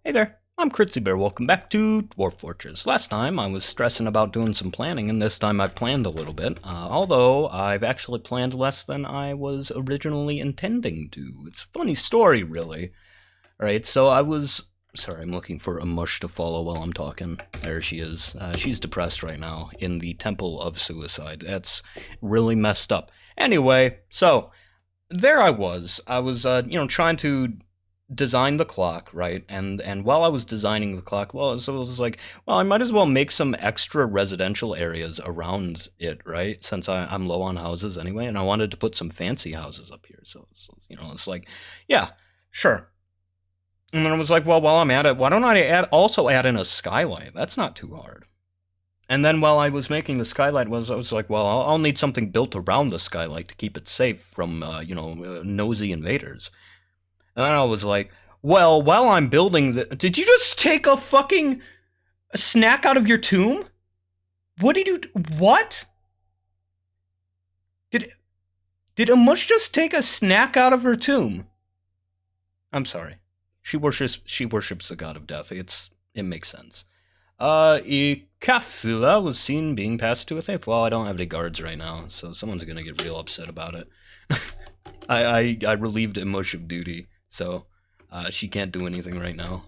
Hey there, I'm Critsy Bear. Welcome back to Dwarf Fortress. Last time I was stressing about doing some planning, and this time I planned a little bit. Although I've actually planned less than I was originally intending to. It's a funny story, really. Alright, so I was... Sorry, I'm looking for a mush to follow while I'm talking. There she is. She's depressed right now in the Temple of Suicide. That's really messed up. Anyway, so there I was. I was, trying to design the clock, right? And while I was designing the clock, well, so it was like, well, I might as well make some extra residential areas around it, right? Since I'm low on houses anyway, and I wanted to put some fancy houses up here. So it's like, yeah, sure. And then I was like, well, while I'm at it, why don't I also add in a skylight? That's not too hard. And then while I was making the skylight, I was like, well, I'll need something built around the skylight to keep it safe from, nosy invaders. And then I was like, well, while I'm building the... Did you just take a fucking snack out of your tomb? What did you... What? Did Amush just take a snack out of her tomb? I'm sorry. She worships the god of death. It makes sense. A kafula was seen being passed to a thief. Well, I don't have any guards right now, so someone's gonna get real upset about it. I relieved Amush of duty, so she can't do anything right now.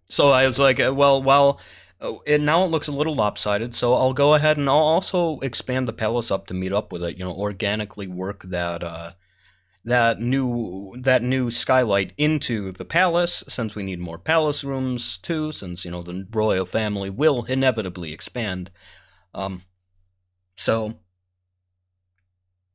So I was like, now it looks a little lopsided, so I'll go ahead and I'll also expand the palace up to meet up with it, organically work that new skylight into the palace, since we need more palace rooms too, since, the royal family will inevitably expand. So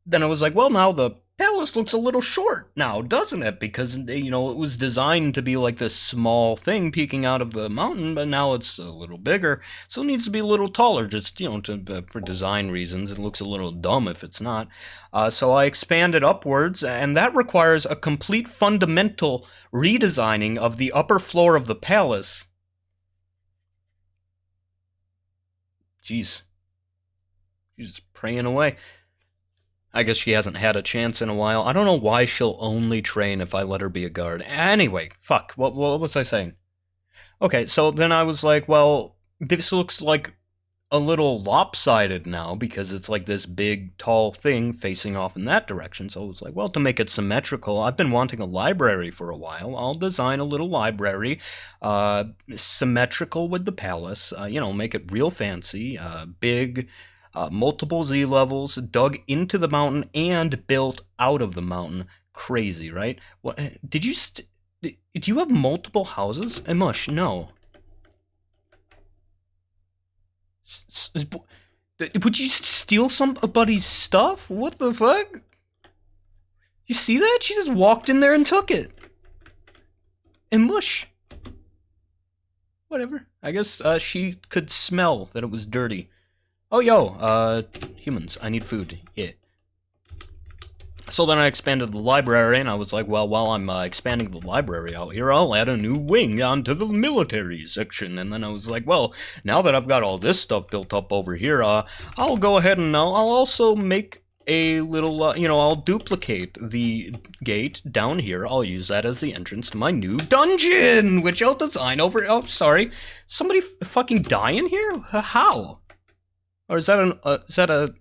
then I was like, well, now the palace looks a little short now, doesn't it? Because, it was designed to be like this small thing peeking out of the mountain, but now it's a little bigger, so it needs to be a little taller, just, for design reasons. It looks a little dumb if it's not. So I expanded upwards, and that requires a complete fundamental redesigning of the upper floor of the palace. Jeez. She's praying away. I guess she hasn't had a chance in a while. I don't know why she'll only train if I let her be a guard. Anyway, fuck, what was I saying? Okay, so then I was like, well, this looks like a little lopsided now because it's like this big, tall thing facing off in that direction. So I was like, well, to make it symmetrical, I've been wanting a library for a while. I'll design a little library, symmetrical with the palace, make it real fancy, big, multiple Z levels, dug into the mountain and built out of the mountain. Crazy, right? What did you? Do you have multiple houses? Mush, no. Would you steal somebody's stuff? What the fuck? You see that? She just walked in there and took it. And mush. Whatever. I guess she could smell that it was dirty. Oh, yo, humans, I need food. Yeah. So then I expanded the library, and I was like, well, while I'm expanding the library out here, I'll add a new wing onto the military section. And then I was like, well, now that I've got all this stuff built up over here, I'll go ahead and I'll also make a little, I'll duplicate the gate down here. I'll use that as the entrance to my new dungeon, which I'll design over... Oh, sorry. Somebody fucking die in here? How? Or is that a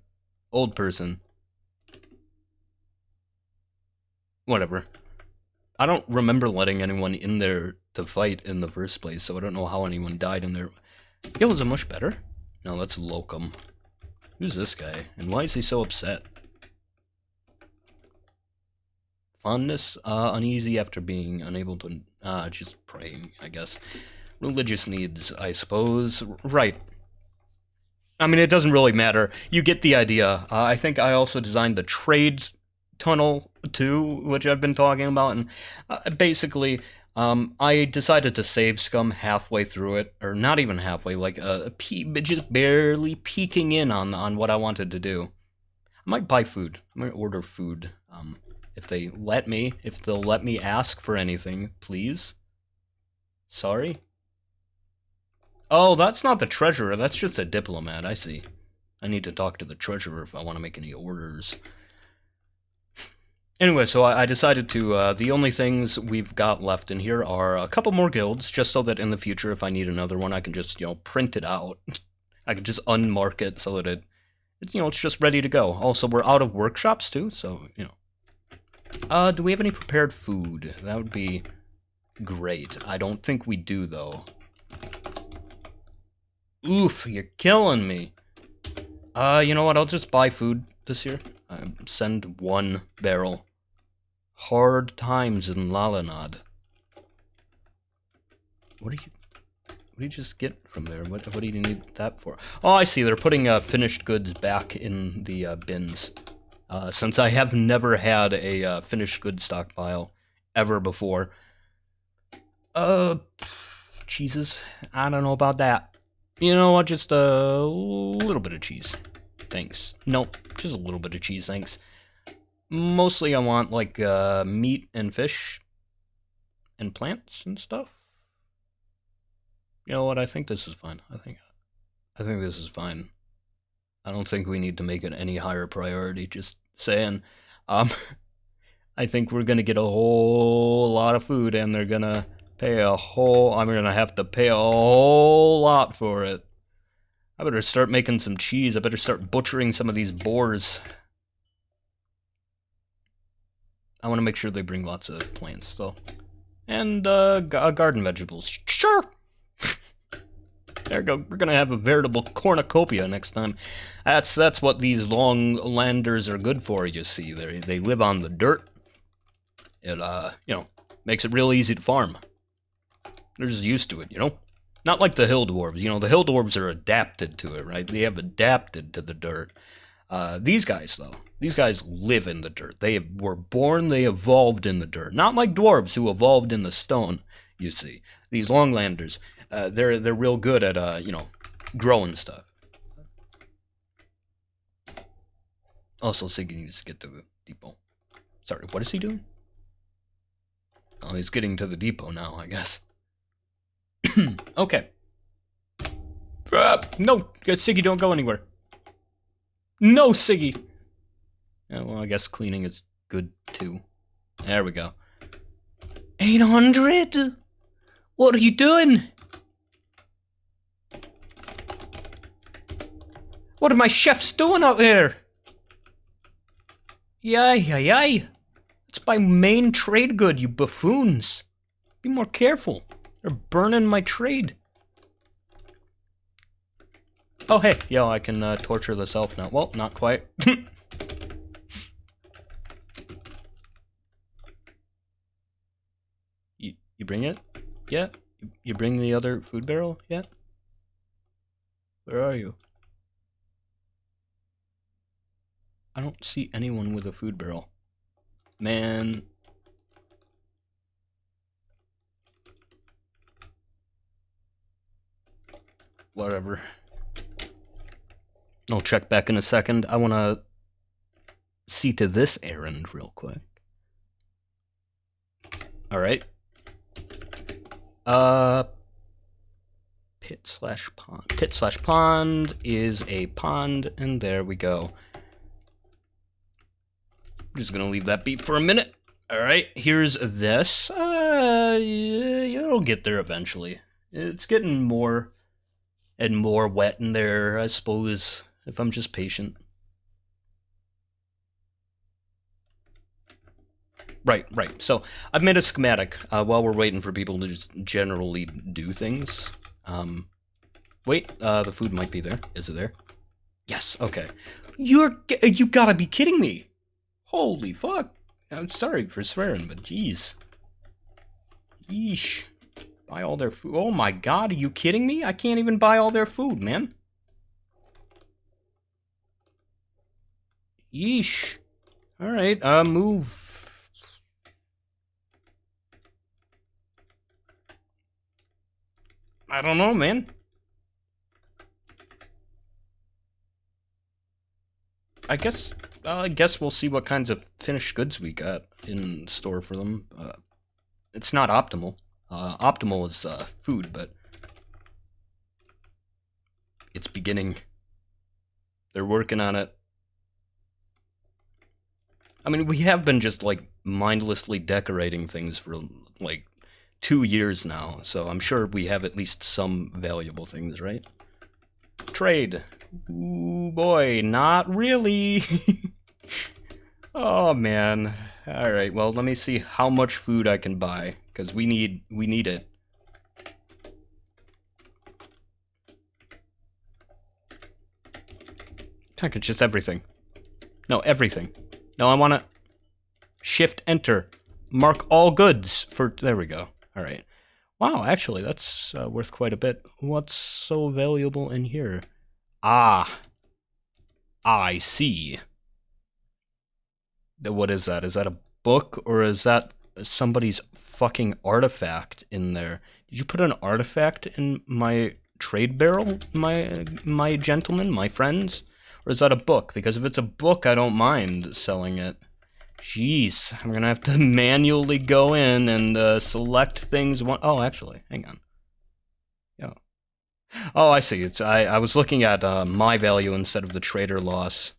old person? Whatever. I don't remember letting anyone in there to fight in the first place, so I don't know how anyone died in there. Yo, is it much better? No, that's Locum. Who's this guy? And why is he so upset? Fondness, uneasy after being unable to... just praying, I guess. Religious needs, I suppose. Right. I mean, it doesn't really matter. You get the idea. I think I also designed the trade tunnel too, which I've been talking about, and basically, I decided to save Scum halfway through it, or not even halfway, like just barely peeking in on what I wanted to do. I might buy food. I might order food, if they'll let me ask for anything, please. Sorry. Oh, that's not the treasurer, that's just a diplomat, I see. I need to talk to the treasurer if I want to make any orders. Anyway, so I decided to, the only things we've got left in here are a couple more guilds, just so that in the future, if I need another one, I can just, print it out. I can just unmark it so that it's, it's just ready to go. Also, we're out of workshops, too, so, do we have any prepared food? That would be great. I don't think we do, though. Oof, you're killing me. You know what, I'll just buy food this year. Send 1 barrel. Hard times in Lalanad. What do you just get from there? What do you need that for? Oh, I see. They're putting finished goods back in the bins. Since I have never had a finished goods stockpile ever before. Cheeses. I don't know about that. You know what? Just a little bit of cheese. Thanks. Nope. Just a little bit of cheese, thanks. Mostly I want, like, meat and fish. And plants and stuff. You know what? I think this is fine. I think this is fine. I don't think we need to make it any higher priority. Just saying. I think we're gonna get a whole lot of food, and they're gonna pay a whole. I'm gonna have to pay a whole lot for it. I better start making some cheese. I better start butchering some of these boars. I want to make sure they bring lots of plants, though. And garden vegetables. Sure! There we go. We're gonna have a veritable cornucopia next time. That's what these long landers are good for, you see. They live on the dirt. It, makes it real easy to farm. They're just used to it, Not like the hill dwarves. The hill dwarves are adapted to it, right? They have adapted to the dirt. These guys, though. These guys live in the dirt. They were born, they evolved in the dirt. Not like dwarves who evolved in the stone, you see. These longlanders, they're real good at, growing stuff. Also, Siggy needs to get to the depot. Sorry, what is he doing? Oh, he's getting to the depot now, I guess. Okay. No, Siggy, don't go anywhere. No, Siggy! Yeah, well, I guess cleaning is good, too. There we go. 800? What are you doing? What are my chefs doing out there? Yay, yay, yay. It's my main trade good, you buffoons. Be more careful. They're burning my trade. Oh, hey. Yo, I can torture this elf now. Well, not quite. You bring it? Yeah? You bring the other food barrel yet? Where are you? I don't see anyone with a food barrel. Man. Whatever. I'll check back in a second. I want to see to this errand real quick. Alright. Pit/pond. Pit/pond is a pond, and there we go. I'm just gonna leave that beat for a minute. Alright, here's this. It'll get there eventually. It's getting more and more wet in there, I suppose, if I'm just patient. Right. So, I've made a schematic while we're waiting for people to just generally do things. Wait, the food might be there. Is it there? Yes, okay. You gotta be kidding me! Holy fuck! I'm sorry for swearing, but jeez. Yeesh. Buy all their food. Oh my god, are you kidding me? I can't even buy all their food, man. Yeesh. Alright, move. I don't know, man. I guess we'll see what kinds of finished goods we got in store for them. It's not optimal. Optimal is food, but it's beginning. They're working on it. I mean, we have been just, like, mindlessly decorating things for, like, 2 years now, so I'm sure we have at least some valuable things, right? Trade. Ooh, boy, not really. Oh, man. Alright, well, let me see how much food I can buy, because we need it. Heck, it's just everything. No, everything. No, I want to shift enter. Mark all goods for... There we go. Alright. Wow, actually, that's worth quite a bit. What's so valuable in here? Ah. I see. What is that? Is that a book, or is that somebody's fucking artifact in there? Did you put an artifact in my trade barrel, my gentlemen, my friends? Or is that a book? Because if it's a book, I don't mind selling it. Jeez, I'm gonna have to manually go in and select things. Oh, actually, hang on. Yeah. Oh, I see. It's I was looking at my value instead of the trader loss.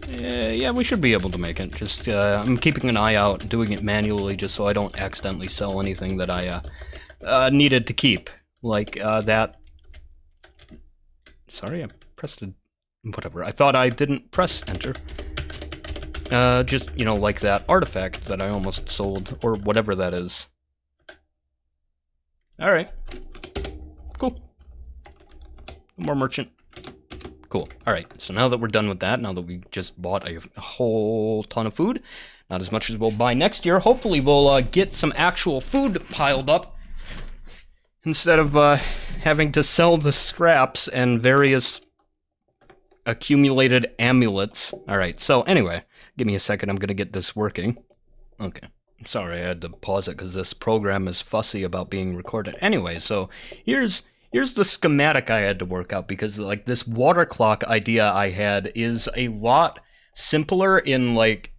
Yeah, we should be able to make it. Just I'm keeping an eye out, doing it manually, just so I don't accidentally sell anything that I needed to keep, like that. Sorry, I pressed a... whatever. I thought I didn't press enter. Just, you know, like that artifact that I almost sold, or whatever that is. Alright. Cool. More merchant. Cool. Alright, so now that we're done with that, now that we just bought a whole ton of food, not as much as we'll buy next year, hopefully we'll get some actual food piled up, instead of having to sell the scraps and various accumulated amulets. Alright, so anyway, give me a second, I'm gonna get this working. Okay. Sorry, I had to pause it because this program is fussy about being recorded. Anyway, so here's the schematic I had to work out, because like this water clock idea I had is a lot simpler in like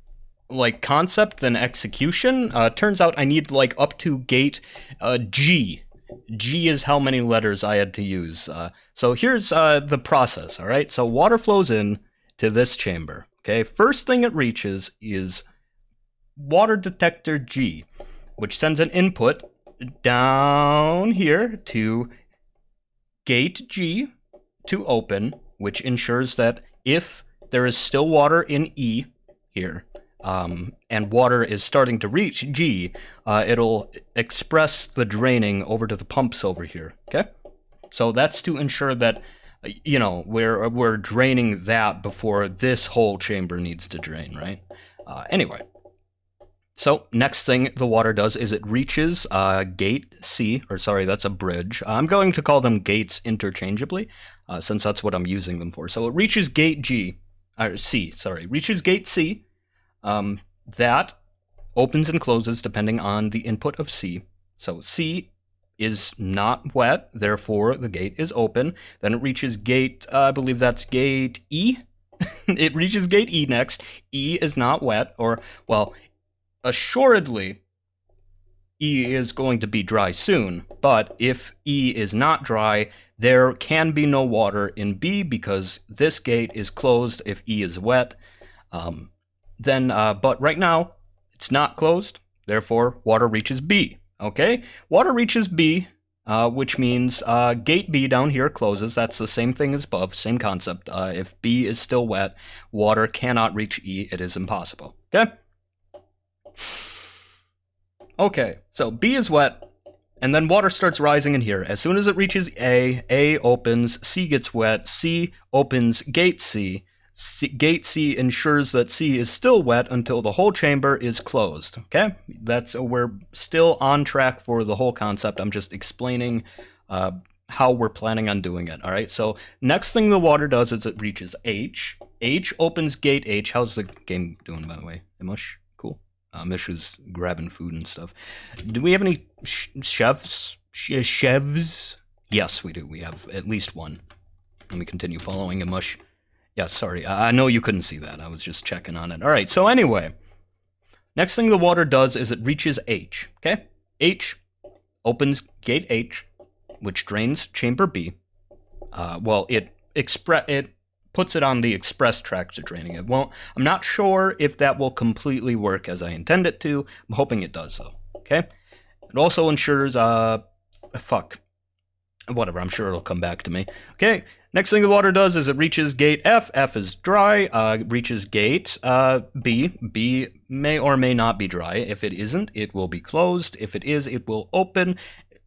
concept than execution. Turns out I need like up to gate G. G is how many letters I had to use. So here's the process, all right? So water flows in to this chamber, okay? First thing it reaches is water detector G, which sends an input down here to gate G to open, which ensures that if there is still water in E here, and water is starting to reach G, it'll express the draining over to the pumps over here, okay? So that's to ensure that, you know, we're draining that before this whole chamber needs to drain, right? Anyway. So, next thing the water does is it reaches gate C, or sorry, that's a bridge. I'm going to call them gates interchangeably, since that's what I'm using them for. So it reaches gate reaches gate C. That opens and closes depending on the input of C. So C is not wet, therefore the gate is open. Then it reaches gate, I believe that's gate E. It reaches gate E next. E is not wet, or, well, assuredly, E is going to be dry soon, but if E is not dry, there can be no water in B because this gate is closed if E is wet. But right now, it's not closed, therefore water reaches B, okay? Water reaches B, which means gate B down here closes. That's the same thing as above, same concept. If B is still wet, water cannot reach E. It is impossible, okay? Okay, so B is wet, and then water starts rising in here. As soon as it reaches A opens, C gets wet, C opens gate C. Gate C ensures that C is still wet until the whole chamber is closed, okay? We're still on track for the whole concept. I'm just explaining how we're planning on doing it, all right? So next thing the water does is it reaches H. H opens gate H. How's the game doing, by the way? Mush? Cool. Mish is grabbing food and stuff. Do we have any chefs? Chefs? Yes, we do. We have at least one. Let me continue following him, Mush. Yeah, sorry. I know you couldn't see that. I was just checking on it. All right, so anyway. Next thing the water does is it reaches H, okay? H opens gate H, which drains chamber B. well, it puts it on the express track to draining. It won't. I'm not sure if that will completely work as I intend it to. I'm hoping it does, though. Okay. It also ensures fuck. Whatever, I'm sure it'll come back to me. Okay, next thing the water does is it reaches gate F. F is dry, reaches gate B. B may or may not be dry. If it isn't, it will be closed. If it is, it will open,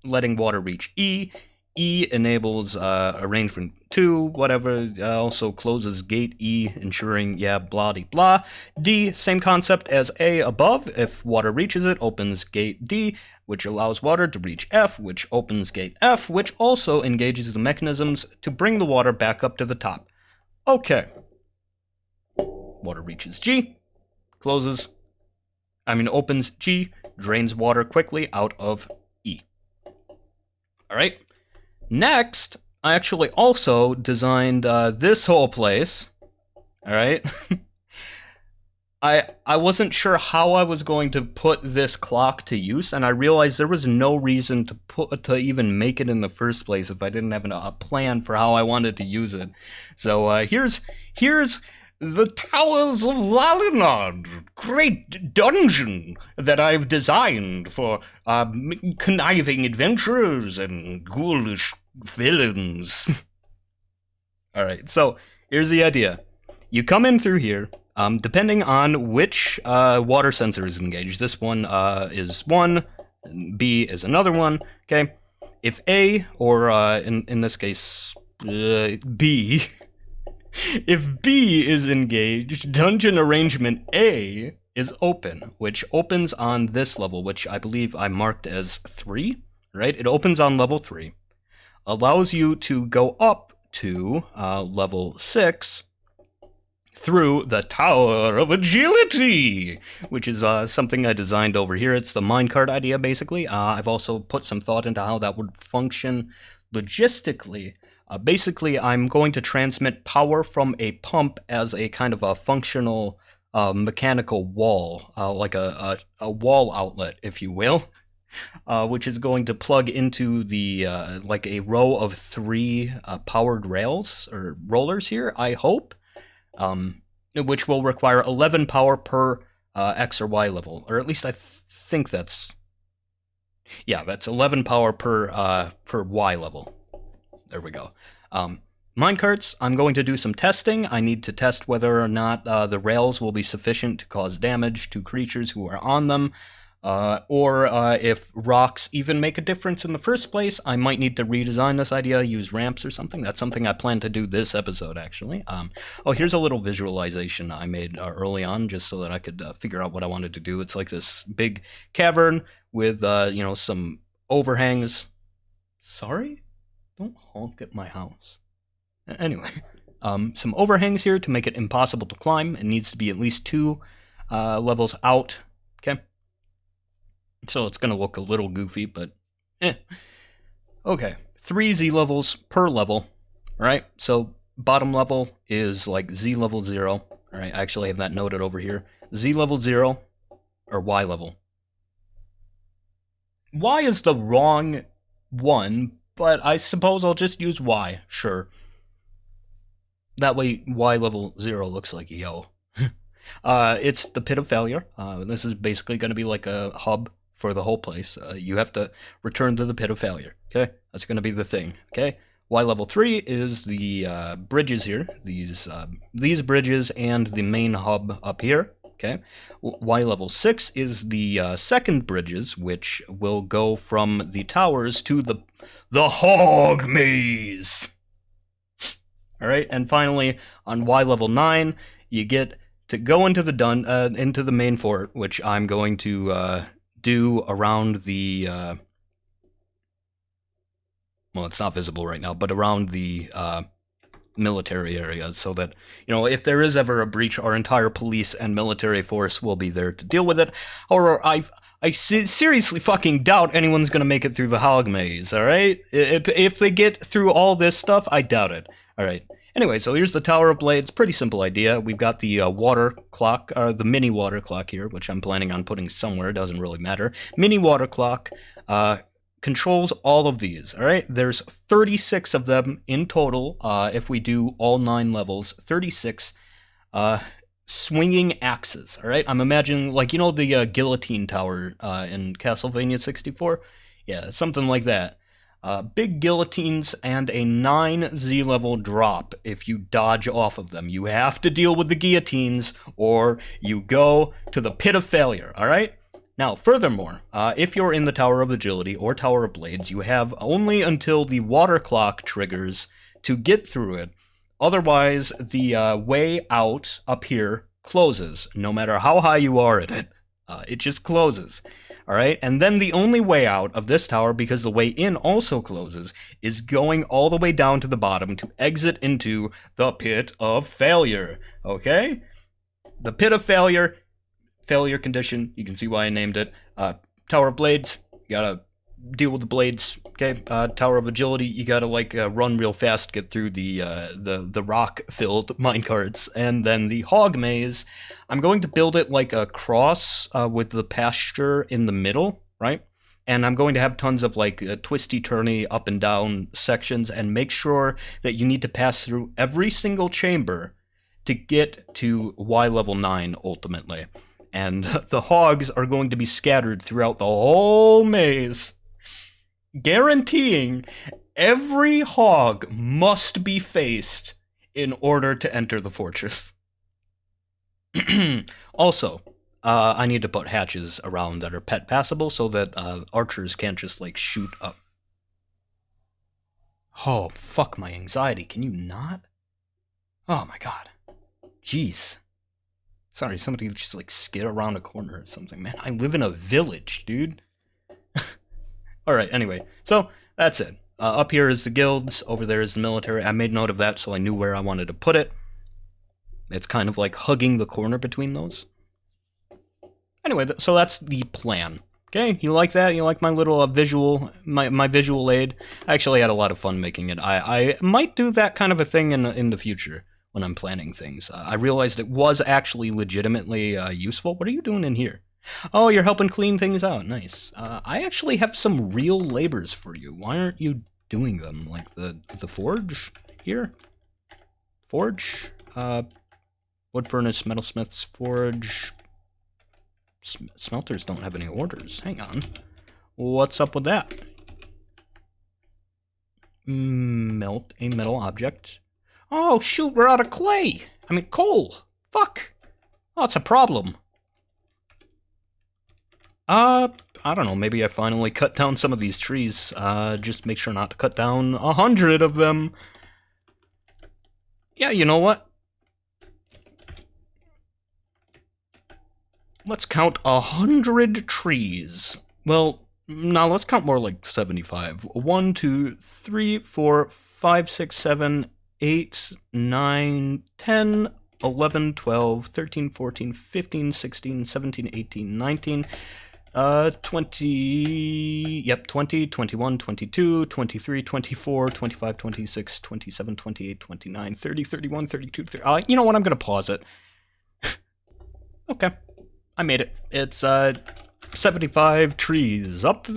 letting water reach E. E enables arrangement 2, whatever, also closes gate E, ensuring, yeah, blah-de-blah. D, same concept as A above. If water reaches it, opens gate D, which allows water to reach F, which opens gate F, which also engages the mechanisms to bring the water back up to the top. Okay. Water reaches G, opens G, drains water quickly out of E. Alright. Next, I actually also designed this whole place. Alright. I wasn't sure how I was going to put this clock to use, and I realized there was no reason to even make it in the first place if I didn't have a plan for how I wanted to use it. So here's the Towers of Lalinard, great dungeon that I've designed for conniving adventurers and ghoulish villains. Alright, so here's the idea. You come in through here, depending on which water sensor is engaged. This one is one, B is another one, okay? If A, or in this case, B, if B is engaged, dungeon arrangement A is open, which opens on this level, which I believe I marked as 3, right? It opens on level 3, allows you to go up to level 6 through the Tower of Agility, which is something I designed over here. It's the minecart idea, basically. I've also put some thought into how that would function logistically. Basically, I'm going to transmit power from a pump as a kind of a functional mechanical wall, like a wall outlet, if you will, which is going to plug into the like a row of 3 powered rails or rollers here, I hope, which will require 11 power per X or Y level, or at least I think that's 11 power per Y level. There we go. Minecarts, I'm going to do some testing. I need to test whether or not the rails will be sufficient to cause damage to creatures who are on them, or if rocks even make a difference in the first place. I might need to redesign this idea, use ramps or something. That's something I plan to do this episode, actually. Oh, here's a little visualization I made early on, just so that I could figure out what I wanted to do. It's like this big cavern with, some overhangs. Sorry? Don't honk at my house. Anyway, some overhangs here to make it impossible to climb. It needs to be at least 2 levels out, okay? So it's going to look a little goofy, but Okay, 3 Z levels per level, right? So bottom level is like Z level 0. Alright, I actually have that noted over here. Z level 0, or Y level. Y is the wrong one, but I suppose I'll just use Y, sure. That way, Y level 0 looks like yo. It's the Pit of Failure. This is basically going to be like a hub for the whole place. You have to return to the Pit of Failure, okay? That's going to be the thing, okay? Y level 3 is the bridges here. These bridges and the main hub up here, okay? Y level 6 is the second bridges, which will go from the towers to the hog maze. All right, and finally, on Y level 9, you get to go into the main fort, which I'm going to do around the well, it's not visible right now, but around the military area, so that, if there is ever a breach, our entire police and military force will be there to deal with it. Or I seriously fucking doubt anyone's gonna make it through the hog maze, alright? If they get through all this stuff, I doubt it. Alright. Anyway, so here's the Tower of Blades. Pretty simple idea. We've got the water clock, the mini water clock here, which I'm planning on putting somewhere. It doesn't really matter. Mini water clock controls all of these, all right? There's 36 of them in total, if we do all 9 levels, 36 swinging axes, all right? I'm imagining, like, you know the guillotine tower in Castlevania 64? Yeah, something like that. Big guillotines and a 9 Z-level drop if you dodge off of them. You have to deal with the guillotines or you go to the pit of failure, all right? Now, furthermore, if you're in the Tower of Agility or Tower of Blades, you have only until the water clock triggers to get through it. Otherwise, the way out up here closes, no matter how high you are in it. It just closes. All right, and then the only way out of this tower, because the way in also closes, is going all the way down to the bottom to exit into the pit of failure. Okay? The pit of failure condition, you can see why I named it. Tower of Blades, you gotta deal with the blades. Okay, Tower of Agility, you gotta like run real fast, get through the rock-filled minecarts, and then the hog maze. I'm going to build it like a cross with the pasture in the middle, right? And I'm going to have tons of like twisty-turny up and down sections, and make sure that you need to pass through every single chamber to get to Y level 9 ultimately. And the hogs are going to be scattered throughout the whole maze, guaranteeing every hog must be faced in order to enter the fortress. Also, I need to put hatches around that are pet passable so that archers can't just like shoot up. Oh, fuck my anxiety. Can you not? Oh my god. Jeez. Sorry, somebody just like skid around a corner or something. Man, I live in a village, dude. Alright, anyway. So, that's it. Up here is the guilds. Over there is the military. I made note of that so I knew where I wanted to put it. It's kind of like hugging the corner between those. Anyway, so that's the plan. Okay, you like that? You like my little visual, my visual aid? I actually had a lot of fun making it. I might do that kind of a thing in the future when I'm planning things. I realized it was actually legitimately useful. What are you doing in here? Oh, you're helping clean things out. Nice. I actually have some real labors for you. Why aren't you doing them? Like the forge here? Forge? Wood furnace, metalsmith's forge. Smelters don't have any orders. Hang on. What's up with that? Melt a metal object. Oh, shoot, we're out of clay. I mean, coal. Fuck. Oh, it's a problem. I don't know. Maybe I finally cut down some of these trees. Just make sure not to cut down 100 of them. Yeah, you know what? Let's count 100 trees. Well, now let's count more like 75. 1, 2, 3, 4, 5, 6, 7, 8, 9, 10, 11, 12, 13, 14, 15, 16, 17, 18, 19, 20, yep, 20, 21, 22, 23, 24, 25, 26, 27, 28, 29, 30, 31, 32, 30. You know what? I'm going to pause it. Okay. I made it. It's 75 trees. Up,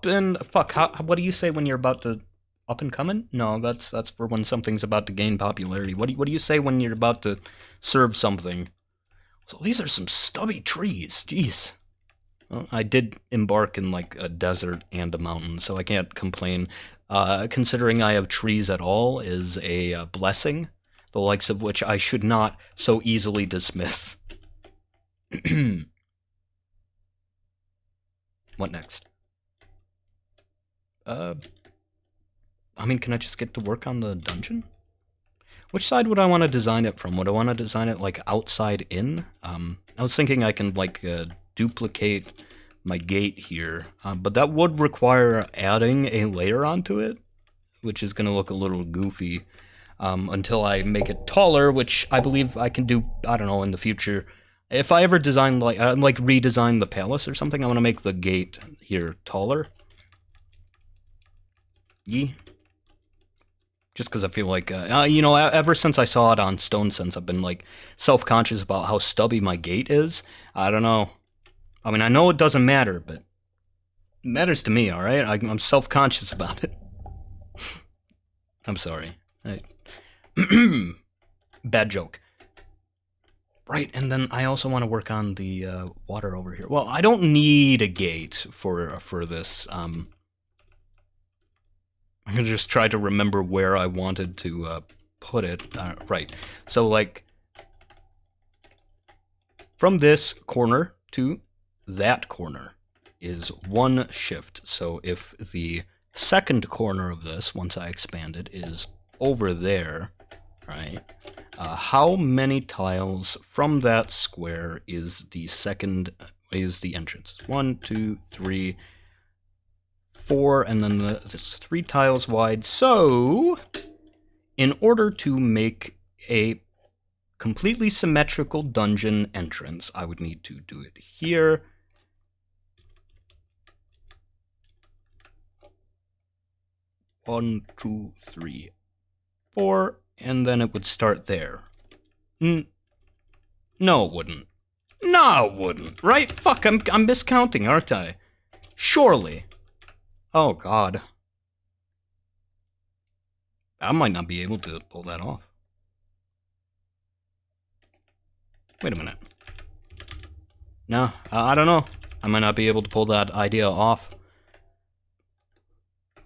and fuck. What do you say when you're about to up and coming? No, that's for when something's about to gain popularity. What do you say when you're about to serve something? So these are some stubby trees. Jeez. Well, I did embark in like a desert and a mountain, so I can't complain. Considering I have trees at all is a blessing, the likes of which I should not so easily dismiss. What next? I mean, can I just get to work on the dungeon? Which side would I want to design it from? Would I want to design it, like, outside in? I was thinking I can, like, duplicate my gate here, but that would require adding a layer onto it, which is going to look a little goofy, until I make it taller, which I believe I can do, I don't know, in the future. If I ever design, like redesign the palace or something, I want to make the gate here taller. Yee. Just because I feel like, you know, ever since I saw it on Stone Sense, I've been, like, self-conscious about how stubby my gate is. I don't know. I mean, I know it doesn't matter, but matters to me, alright? I'm self-conscious about it. I'm sorry. Bad joke. Right, and then I also want to work on the water over here. Well, I don't need a gate for this. I'm gonna just try to remember where I wanted to put it. Right, so like from this corner to that corner is one shift. So if the second corner of this, once I expand it, is over there, right? How many tiles from that square is the entrance? 1, 2, 3, 4, and then it's 3 tiles wide. So, in order to make a completely symmetrical dungeon entrance, I would need to do it here. One, 2, 3, 4. And then it would start there. No, it wouldn't. No, it wouldn't. Right? Fuck, I'm miscounting, aren't I? Surely. Oh, God. I might not be able to pull that off. Wait a minute. No, I don't know. I might not be able to pull that idea off.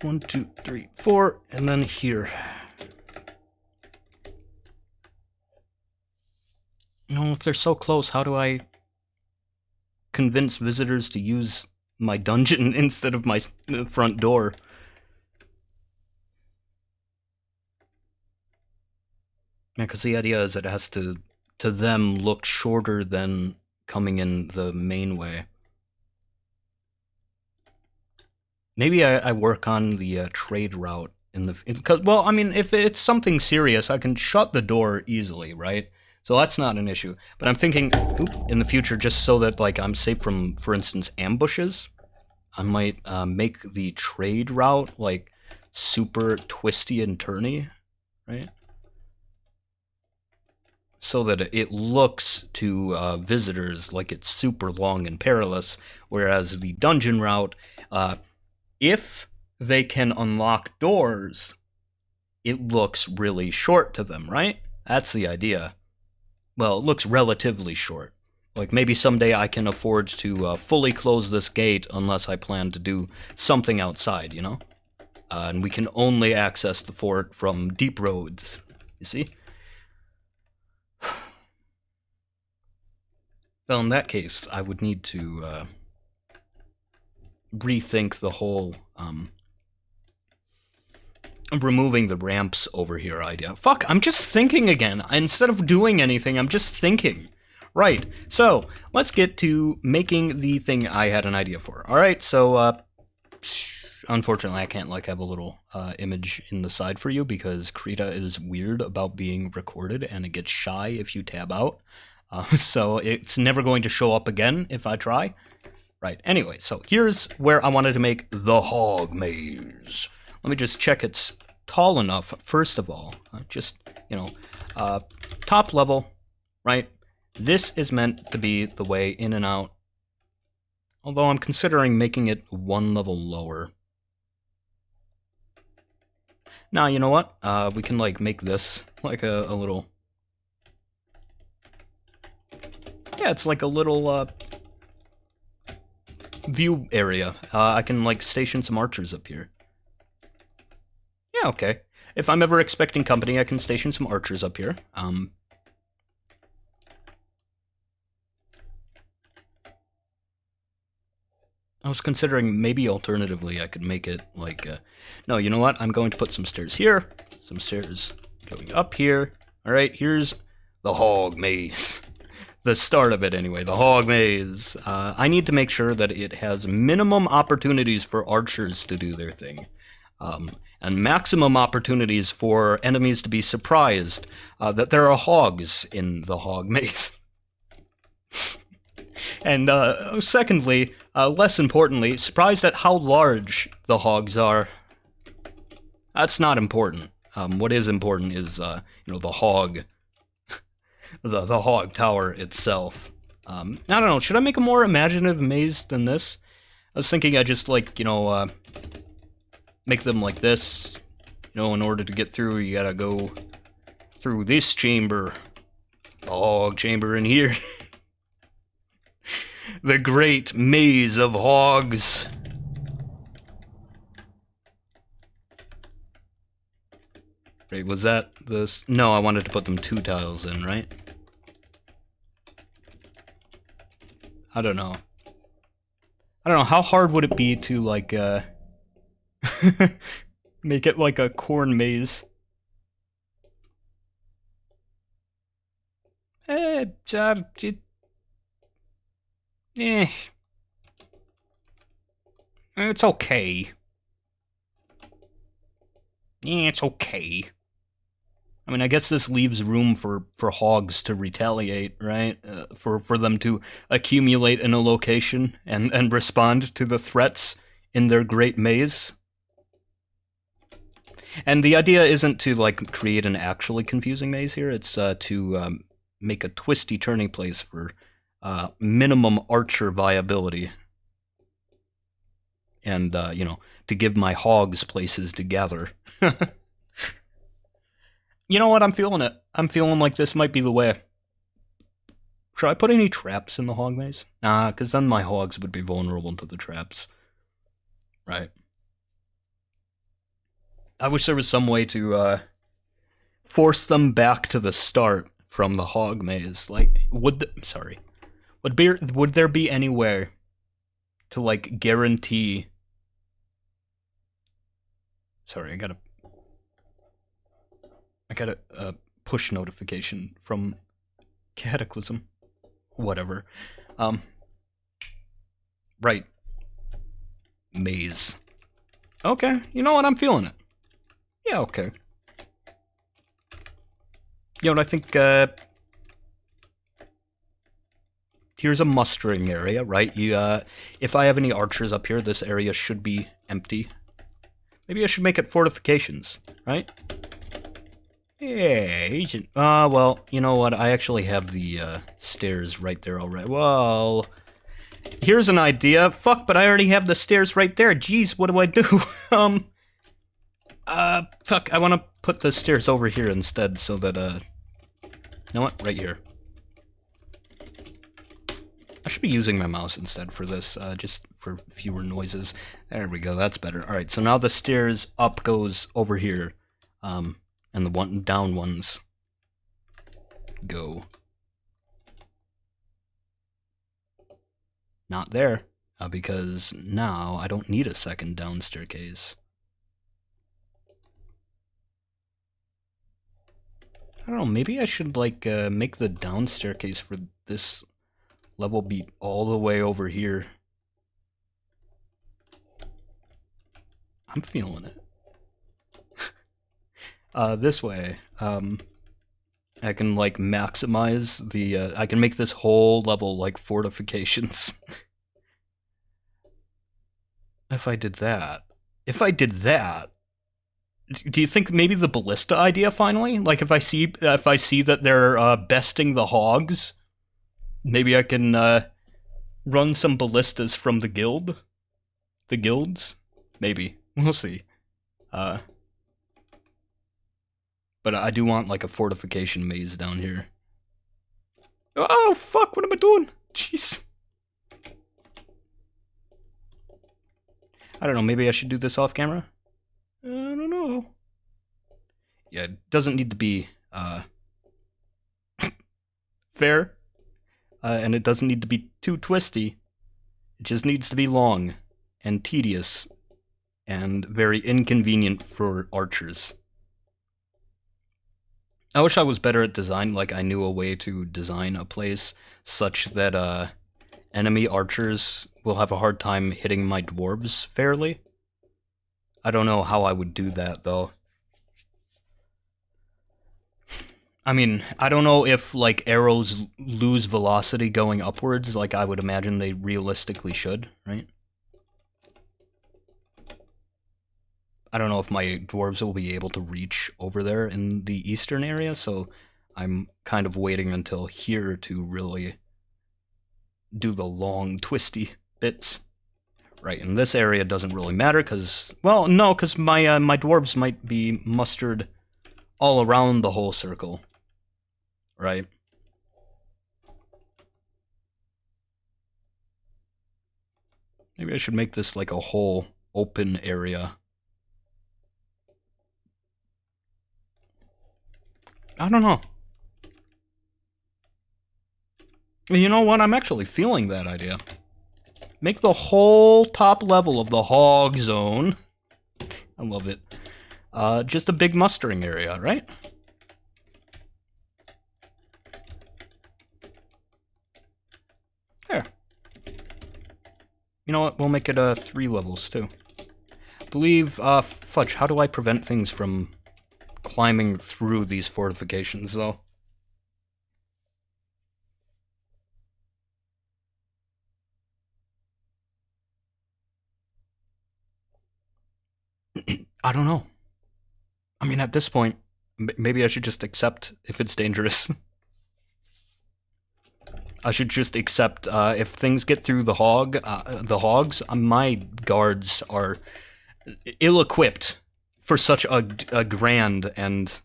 1, 2, 3, 4, and then here. No, if they're so close, how do I convince visitors to use my dungeon instead of my front door? Yeah, because the idea is it has to them, look shorter than coming in the main way. Maybe I work on the trade route because, well, I mean, if it's something serious, I can shut the door easily, right? So that's not an issue. But I'm thinking, in the future, just so that like I'm safe from, for instance, ambushes, I might make the trade route like super twisty and turny, right? So that it looks to visitors like it's super long and perilous, whereas the dungeon route, if they can unlock doors, it looks really short to them, right? That's the idea. Well, it looks relatively short. Like, maybe someday I can afford to fully close this gate unless I plan to do something outside, you know? And we can only access the fort from deep roads, you see? Well, in that case, I would need to rethink the whole removing the ramps over here idea. Fuck, I'm just thinking again. Instead of doing anything, I'm just thinking. Right, so let's get to making the thing I had an idea for. Alright, so unfortunately I can't like have a little image in the side for you because Krita is weird about being recorded and it gets shy if you tab out. So it's never going to show up again if I try. Right, anyway, so here's where I wanted to make the hog maze. Let me just check it's tall enough, first of all. Just, you know, top level, right? This is meant to be the way in and out. Although I'm considering making it one level lower. Now, you know what? We can, like, make this like a little... Yeah, it's like a little, view area. I can, like, station some archers up here. Yeah, okay. If I'm ever expecting company, I can station some archers up here. I was considering maybe alternatively I could make it like, no, you know what? I'm going to put some stairs here, some stairs going up here. All right, here's the hog maze. The start of it anyway, the hog maze. I need to make sure that it has minimum opportunities for archers to do their thing. And maximum opportunities for enemies to be surprised that there are hogs in the hog maze. And secondly, less importantly, surprised at how large the hogs are. That's not important. What is important is, you know, the hog, the hog tower itself. I don't know, should I make a more imaginative maze than this? I was thinking I just, like, you know, make them like this. You know, in order to get through, you gotta go through this chamber. The hog chamber in here. The great maze of hogs. Wait, was that this? No, I wanted to put them 2 tiles in, right? I don't know. I don't know, how hard would it be to, like, make it like a corn maze? It's okay. It's okay. I mean, I guess this leaves room for hogs to retaliate, right? For them to accumulate in a location and respond to the threats in their great maze. And the idea isn't to, like, create an actually confusing maze here, it's to make a twisty, turny place for minimum archer viability. And, you know, to give my hogs places to gather. You know what? I'm feeling it. I'm feeling like this might be the way. Should I put any traps in the hog maze? Nah, because then my hogs would be vulnerable to the traps. Right. I wish there was some way to force them back to the start from the hog maze. Like, would there be any way to, like, guarantee... Sorry, I got a push notification from Cataclysm. Whatever. Right. Maze. Okay, you know what? I'm feeling it. Yeah, okay. You know what I think, here's a mustering area, right? If I have any archers up here, this area should be empty. Maybe I should make it fortifications, right? Yeah, agent. Well, you know what? I actually have the stairs right there already. Well, here's an idea. Fuck, but I already have the stairs right there. Jeez, what do I do? Fuck, I want to put the stairs over here instead so that, you know what? Right here. I should be using my mouse instead for this, just for fewer noises. There we go, that's better. Alright, so now the stairs up goes over here, and the down ones go. Not there, because now I don't need a second down staircase. I don't know, maybe I should, like, make the down staircase for this level be all the way over here. I'm feeling it. This way, I can, like, maximize the, I can make this whole level, like, fortifications. If I did that, do you think maybe the ballista idea finally? Like, if I see that they're besting the hogs, maybe I can run some ballistas from the guilds? Maybe. We'll see. But I do want, like, a fortification maze down here. Oh, fuck, what am I doing? Jeez. I don't know, maybe I should do this off camera? I don't know. Yeah, it doesn't need to be, fair. And it doesn't need to be too twisty. It just needs to be long and tedious and very inconvenient for archers. I wish I was better at design, like I knew a way to design a place such that enemy archers will have a hard time hitting my dwarves fairly. I don't know how I would do that, though. I mean, I don't know if, like, arrows lose velocity going upwards, like I would imagine they realistically should, right? I don't know if my dwarves will be able to reach over there in the eastern area, so I'm kind of waiting until here to really do the long, twisty bits. Right, and this area doesn't really matter because, well, no, because my dwarves might be mustered all around the whole circle. Right. Maybe I should make this like a whole open area. I don't know. You know what? I'm actually feeling that idea. Make the whole top level of the hog zone. I love it. Just a big mustering area, right? There. You know what? We'll make it 3 levels too. I believe, fudge, how do I prevent things from climbing through these fortifications though? I don't know. I mean, at this point, maybe I should just accept if it's dangerous. I should just accept if things get through the hogs. My guards are ill-equipped for such a grand and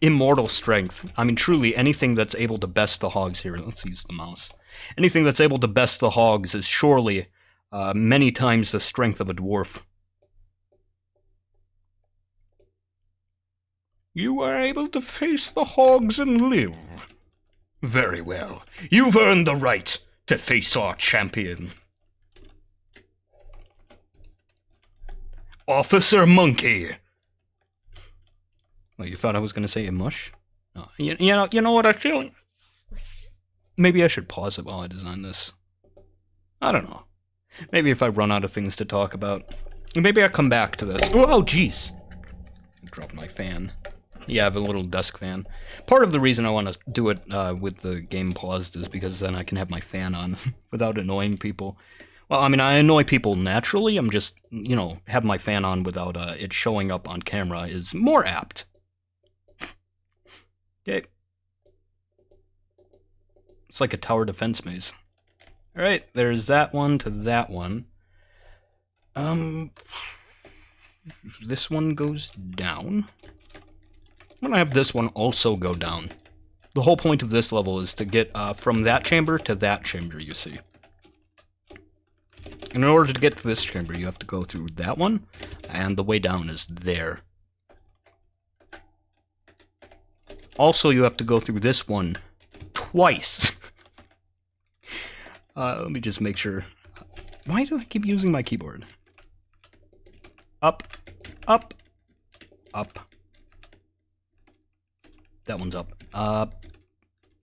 immortal strength. I mean, truly, anything that's able to best the hogs here. Let's use the mouse. Anything that's able to best the hogs is surely many times the strength of a dwarf. You are able to face the hogs and live. Very well. You've earned the right to face our champion. Officer Monkey. Well, you thought I was going to say a mush? No. You know what I feel? Maybe I should pause it while I design this. I don't know. Maybe if I run out of things to talk about. Maybe I'll come back to this. Oh, jeez. Dropped my fan. Yeah, I have a little desk fan. Part of the reason I want to do it with the game paused is because then I can have my fan on without annoying people. Well, I mean, I annoy people naturally. I'm just, you know, have my fan on without it showing up on camera is more apt. Okay. It's like a tower defense maze. Alright, there's that one to that one. This one goes down. I'm gonna have this one also go down. The whole point of this level is to get from that chamber to that chamber, you see. And in order to get to this chamber, you have to go through that one, and the way down is there. Also, you have to go through this one twice. Let me just make sure. Why do I keep using my keyboard? Up, up, up. That one's up.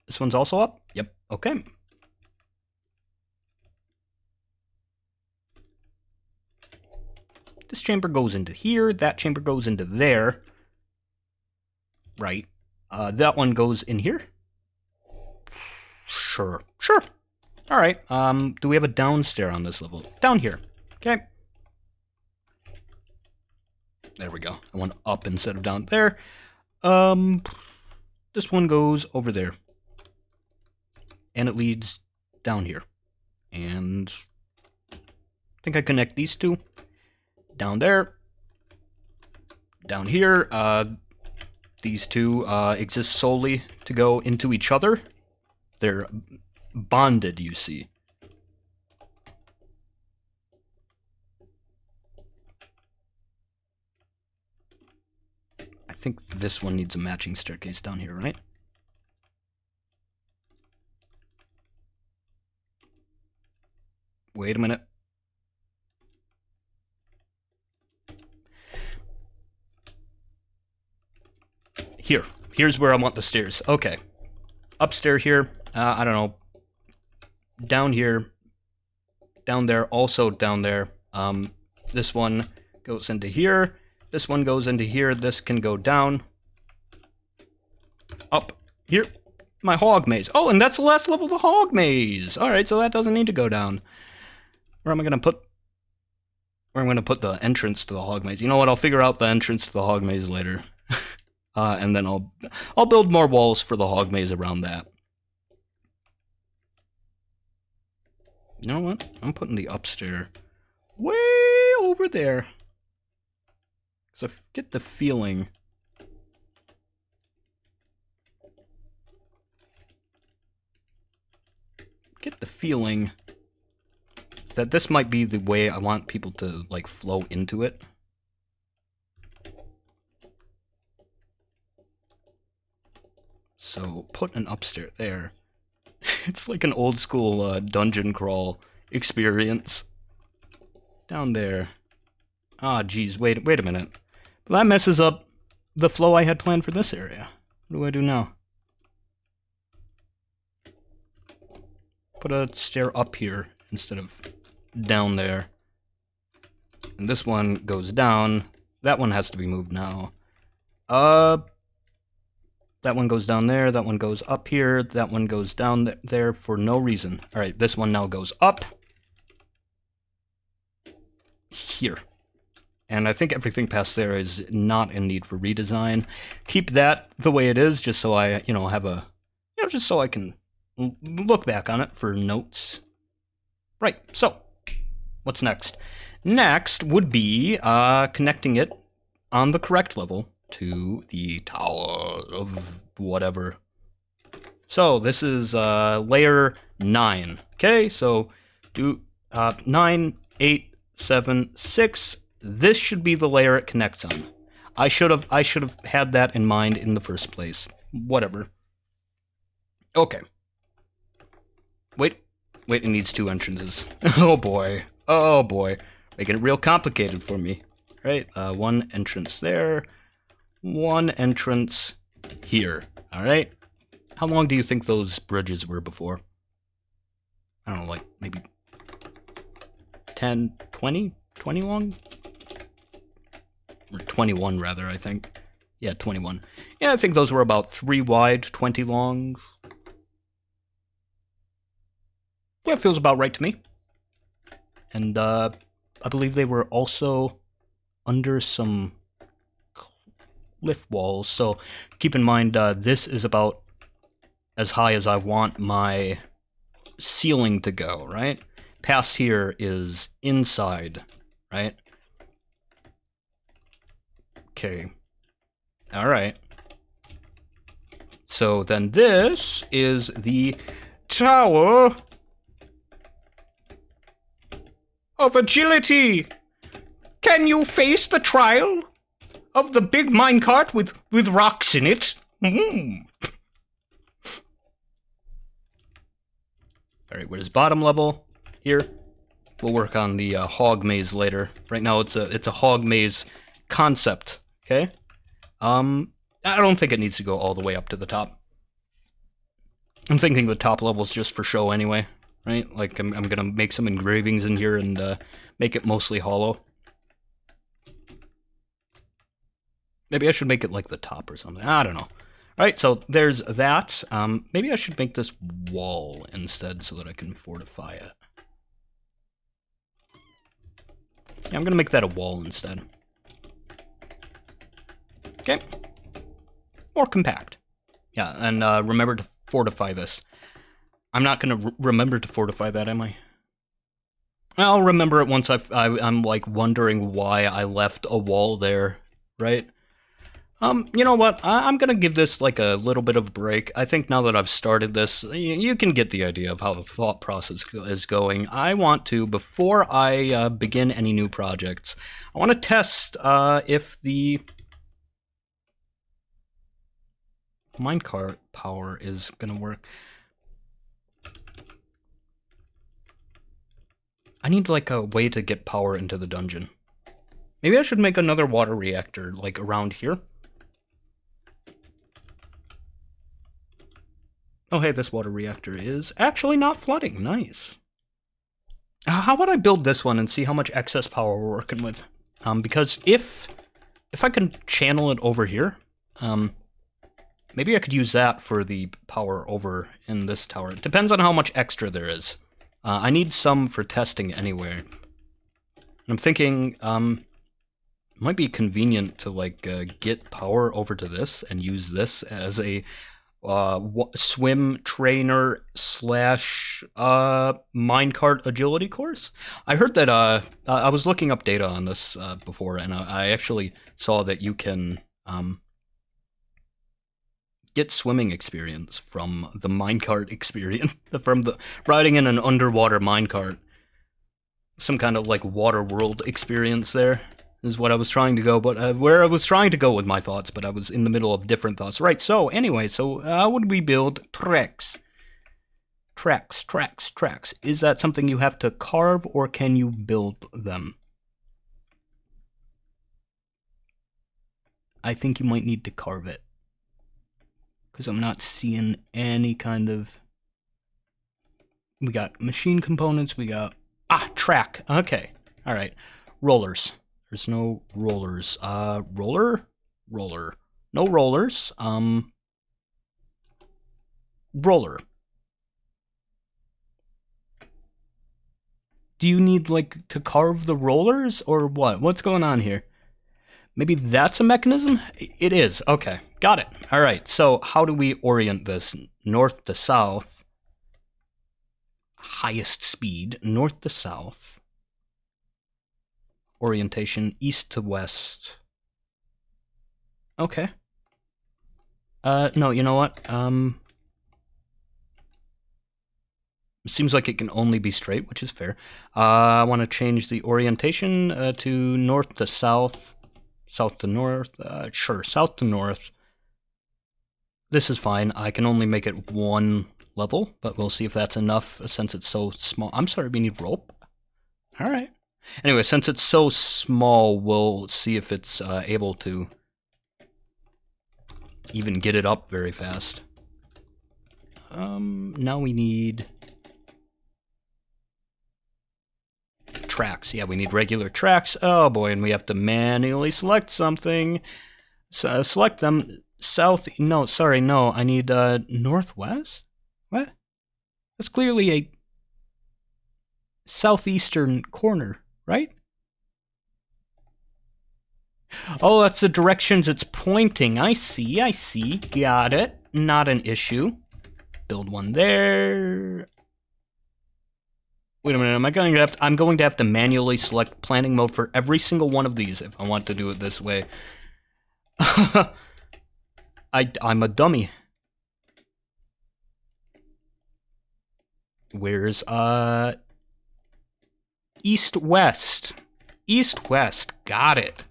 This one's also up? Yep, okay. This chamber goes into here, that chamber goes into there. Right. That one goes in here? Sure. Sure. Alright, do we have a downstairs on this level? Down here. Okay. There we go. I went up instead of down there. This one goes over there. And it leads down here. And I think I connect these two. Down there. Down here. These two exist solely to go into each other. They're bonded, you see. I think this one needs a matching staircase down here, right? Wait a minute. Here's where I want the stairs. Okay. Upstairs here. I don't know. Down here. Down there. Also down there. This one goes into here. This one goes into here. This can go down. Up. Here. My hog maze. Oh, and that's the last level of the hog maze. Alright, so that doesn't need to go down. Where am I going to put... Where I'm going to put the entrance to the hog maze. You know what? I'll figure out the entrance to the hog maze later. And then I'll build more walls for the hog maze around that. You know what? I'm putting the upstairs way over there. Because I get the feeling... that this might be the way I want people to, like, flow into it. So, put an upstairs there. It's like an old school dungeon crawl experience. Down there. Ah, geez, wait a minute. Well, that messes up the flow I had planned for this area. What do I do now? Put a stair up here instead of down there. And this one goes down. That one has to be moved now. That one goes down there. That one goes up here. That one goes down there for no reason. Alright, this one now goes up. Here. And I think everything past there is not in need for redesign. Keep that the way it is, just so I, have a... just so I can look back on it for notes. Right, so, what's next? Next would be connecting it on the correct level to the tower of whatever. So, this is layer 9. Okay, so do 9, 8, 7, 6. This should be the layer it connects on. I should have had that in mind in the first place. Whatever. Okay. Wait, it needs 2 entrances. Oh boy. Making it real complicated for me. Right, 1 entrance there. 1 entrance here. Alright? How long do you think those bridges were before? I don't know, like maybe 10, 20? 20 long? Or 21 rather, I think. Yeah, 21. Yeah, I think those were about 3 wide, 20 long. Yeah, it feels about right to me. And I believe they were also under some cliff walls, so keep in mind this is about as high as I want my ceiling to go, right? Past here is inside, right? Okay. Alright. So then this is the Tower of Agility. Can you face the trial of the big minecart with rocks in it? Alright, where's bottom level? Here. We'll work on the hog maze later. Right now it's a hog maze concept, okay? I don't think it needs to go all the way up to the top. I'm thinking the top level's just for show anyway, right? Like, I'm gonna make some engravings in here and make it mostly hollow. Maybe I should make it like the top or something. I don't know. Alright, so there's that. Maybe I should make this wall instead so that I can fortify it. Yeah, I'm gonna make that a wall instead. Okay. More compact. Yeah, and remember to fortify this. I'm not gonna remember to fortify that, am I? I'll remember it once I'm like wondering why I left a wall there, right? You know what? I'm gonna give this like a little bit of a break. I think now that I've started this, you can get the idea of how the thought process is going. I want to, before I begin any new projects, I want to test if the minecart power is gonna work. I need like a way to get power into the dungeon. Maybe I should make another water reactor like around here. Oh hey, this water reactor is actually not flooding. Nice. How about I build this one and see how much excess power we're working with? Because if I can channel it over here, maybe I could use that for the power over in this tower. It depends on how much extra there is. I need some for testing anyway. I'm thinking, it might be convenient to like get power over to this and use this as a swim trainer slash minecart agility course. I heard that I was looking up data on this before, and I actually saw that you can get swimming experience from the minecart experience, from the riding in an underwater minecart. Some kind of like water world experience there is what I was trying to go, but where I was trying to go with my thoughts, but I was in the middle of different thoughts. Right, so anyway, so how would we build tracks? Tracks. Is that something you have to carve, or can you build them? I think you might need to carve it, because I'm not seeing any kind of... We got machine components, we got... track. Okay, alright. Rollers. There's no rollers. Roller? No rollers. Roller. Do you need, like, to carve the rollers, or what? What's going on here? Maybe that's a mechanism? It is. Okay, got it. Alright, so how do we orient this? North to south. Highest speed. North to south. Orientation east to west. Okay. No, you know what? Seems like it can only be straight, which is fair. I want to change the orientation to north to south. South to north. Sure, south to north. This is fine. I can only make it one level, but we'll see if that's enough since it's so small. I'm sorry, we need rope? Alright. Anyway, since it's so small, we'll see if it's able to even get it up very fast. Now we need tracks. Yeah, we need regular tracks. Oh boy, and we have to manually select something. So, select them. South... No, sorry, no. I need northwest? What? That's clearly a southeastern corner, right? Oh, that's the directions it's pointing. I see. Got it. Not an issue. Build one there. Wait a minute, I'm going to have to manually select planning mode for every single one of these if I want to do it this way. I'm a dummy. Where's, east-west. East-west. Got it.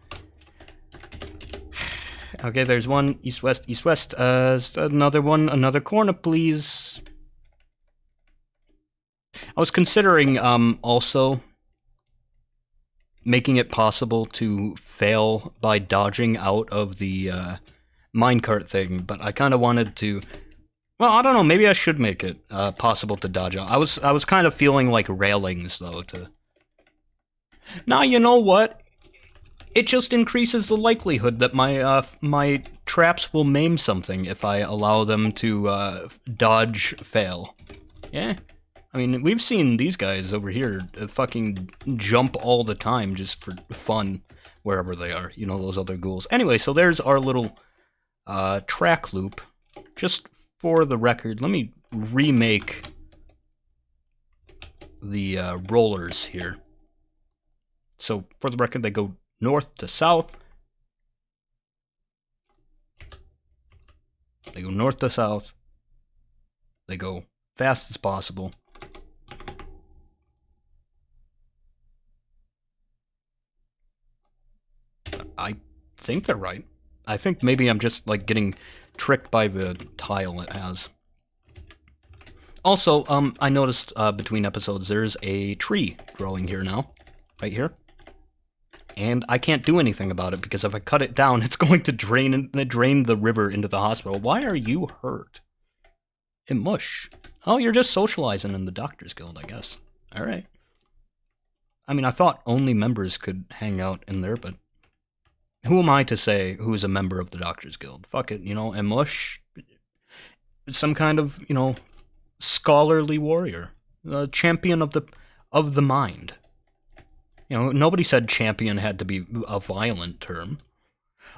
Okay, there's one. East-west, east-west. Another one. Another corner, please. I was considering, also making it possible to fail by dodging out of the, minecart thing, but I kind of wanted to... Well, I don't know, maybe I should make it, possible to dodge out. I was kind of feeling like railings, though, to... Now, you know what? It just increases the likelihood that my traps will maim something if I allow them to, dodge fail. Yeah? I mean, we've seen these guys over here fucking jump all the time just for fun, wherever they are. You know, those other ghouls. Anyway, so there's our little, track loop. Just for the record, let me remake the, rollers here. So, for the record, they go north to south. They go north to south. They go fast as possible. I think they're right. I think maybe I'm just, like, getting tricked by the tile it has. Also, I noticed, between episodes, there's a tree growing here now. Right here. And I can't do anything about it, because if I cut it down, it's going to drain the river into the hospital. Why are you hurt? And mush. Oh, you're just socializing in the Doctor's Guild, I guess. Alright. I mean, I thought only members could hang out in there, but... Who am I to say who's a member of the Doctor's Guild? Fuck it, you know, and mush... Some kind of, you know, scholarly warrior. A champion of the mind. You know, nobody said champion had to be a violent term.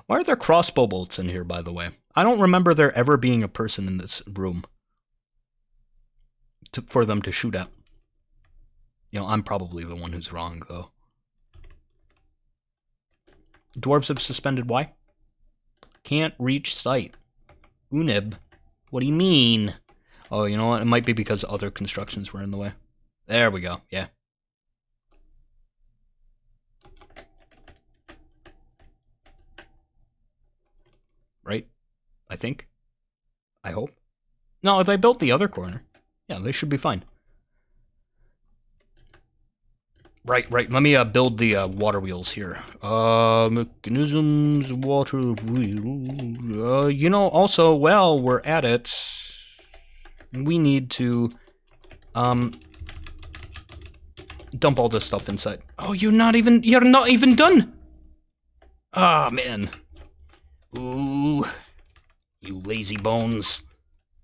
Why are there crossbow bolts in here, by the way? I don't remember there ever being a person in this room for them to shoot at. You know, I'm probably the one who's wrong, though. Dwarves have suspended why? Can't reach sight. Unib. What do you mean? Oh, you know what? It might be because other constructions were in the way. There we go. Yeah. Right? I think. I hope. No, if they built the other corner, yeah, they should be fine. Right. Let me build the water wheels here. Mechanisms, water wheel. You know, also, while we're at it, we need to dump all this stuff inside. Oh, you're not even done. Ah, man. Ooh, you lazy bones.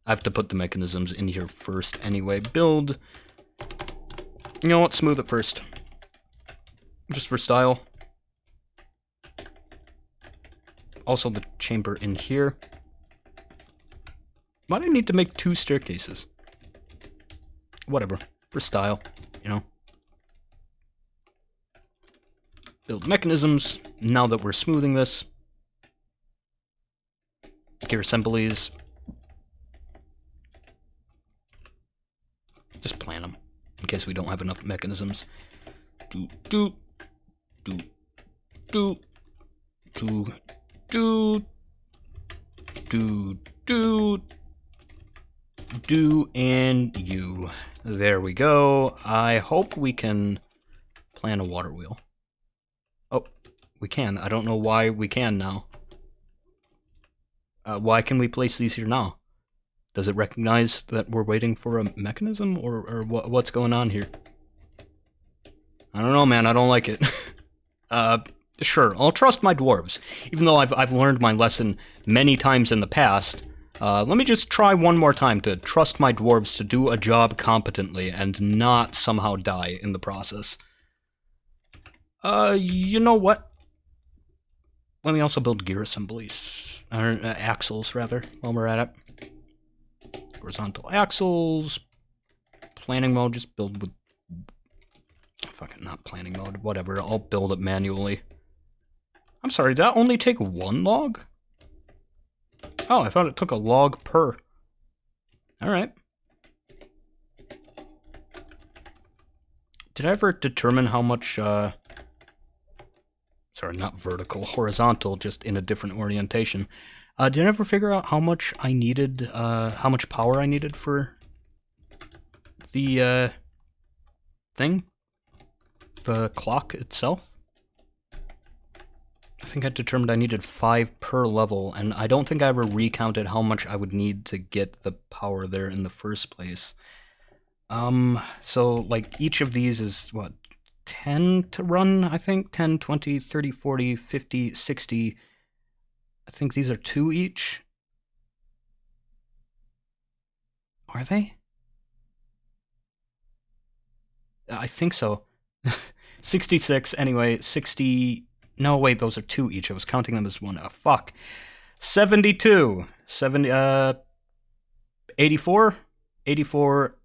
I have to put the mechanisms in here first anyway. Build. You know what? Smooth it first. Just for style. Also the chamber in here. Why do I need to make 2 staircases? Whatever. For style, you know. Build mechanisms. Now that we're smoothing this. Gear assemblies. Just plan them. In case we don't have enough mechanisms. Do. And you. There we go. I hope we can plan a water wheel. Oh, we can. I don't know why we can now. Why can we place these here now? Does it recognize that we're waiting for a mechanism, or what's going on here? I don't know, man. I don't like it. Sure, I'll trust my dwarves. Even though I've learned my lesson many times in the past, let me just try one more time to trust my dwarves to do a job competently and not somehow die in the process. You know what? Let me also build gear assemblies. Or, axles, rather, while we're at it. Horizontal axles. Planning mode, just build with... Fucking not planning mode, whatever. I'll build it manually. I'm sorry, did that only take 1 log? Oh, I thought it took a log per. Alright. Did I ever determine how much, sorry, not vertical, horizontal, just in a different orientation. Did I ever figure out how much I needed, how much power I needed for the, thing? The clock itself? I think I determined I needed 5 per level, and I don't think I ever recounted how much I would need to get the power there in the first place. So, like, each of these is, what, 10 to run, I think? 10, 20, 30, 40, 50, 60. I think these are 2 each. Are they? I think so. 66, anyway, 60... No, wait, those are 2 each. I was counting them as 1. Fuck. 72. 84, 84,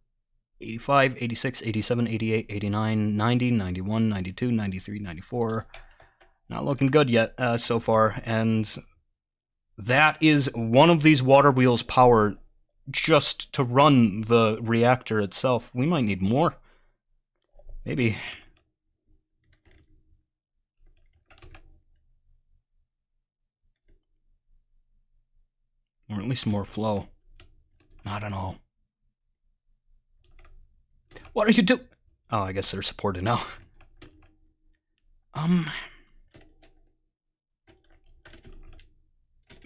85, 86, 87, 88, 89, 90, 91, 92, 93, 94. Not looking good yet so far. And that is one of these water wheels' power just to run the reactor itself. We might need more. Maybe. Or at least more flow. I don't know. What are you doing? Oh, I guess they're supported now.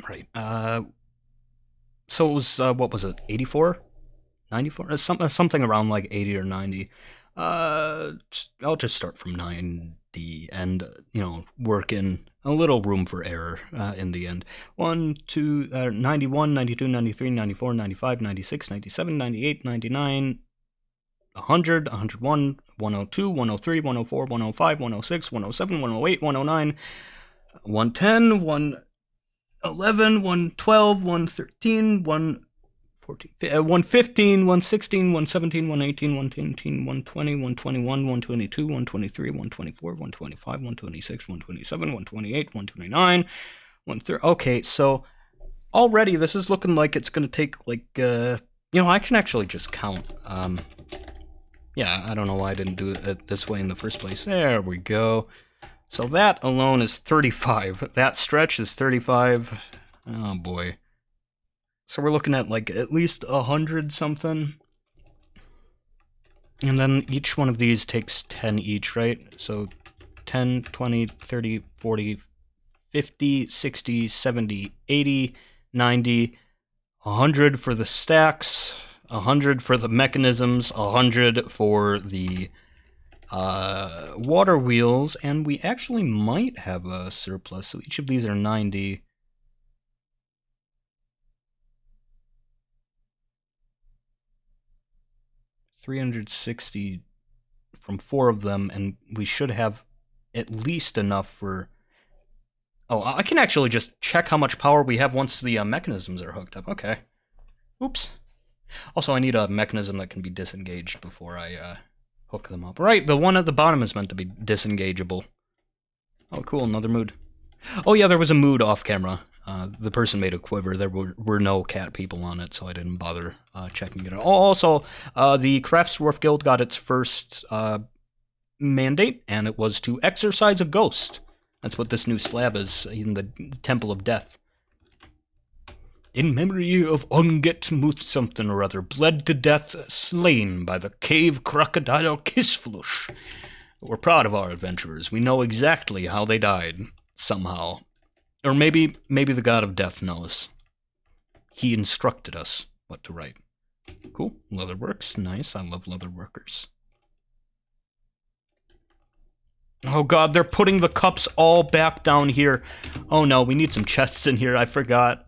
Right. So it was, what was it? 84? 94? Something around like 80 or 90. I'll just start from 90 and, you know, work in a little room for error in the end. 91, 92, 93, 94, 95, 96, 97, 98, 99, 100, 101, 102, 103, 104, 105, 106, 107, 108, 109, 110, 111, 112, 113, 114, 115, 116, 117, 118, 119, 120, 121, 122, 123, 124, 125, 126, 127, 128, 129, 130. Okay, so already this is looking like it's gonna take like I can actually just count. Yeah, I don't know why I didn't do it this way in the first place. There we go. So that alone is 35. That stretch is 35. Oh boy. So we're looking at like at least 100 something. And then each one of these takes 10 each, right? So 10, 20, 30, 40, 50, 60, 70, 80, 90, 100 for the stacks, 100 for the mechanisms, 100 for the water wheels, and we actually might have a surplus. So each of these are 90. $360 from 4 of them, and we should have at least enough for... Oh, I can actually just check how much power we have once the mechanisms are hooked up. Okay. Oops. Also, I need a mechanism that can be disengaged before I hook them up. Right, the one at the bottom is meant to be disengageable. Oh, cool, another mood. Oh yeah, there was a mood off camera. The person made a quiver. There were no cat people on it, so I didn't bother checking it out. Also, the Crafts Dwarf Guild got its first mandate, and it was to exorcise a ghost. That's what this new slab is in the Temple of Death. In memory of Onget Muth something or other, bled to death, slain by the cave crocodile Kissflush. We're proud of our adventurers. We know exactly how they died, somehow. Or maybe the god of death knows. He instructed us what to write. Cool. Leatherworks. Nice. I love leatherworkers. Oh god, they're putting the cups all back down here. Oh no, we need some chests in here. I forgot.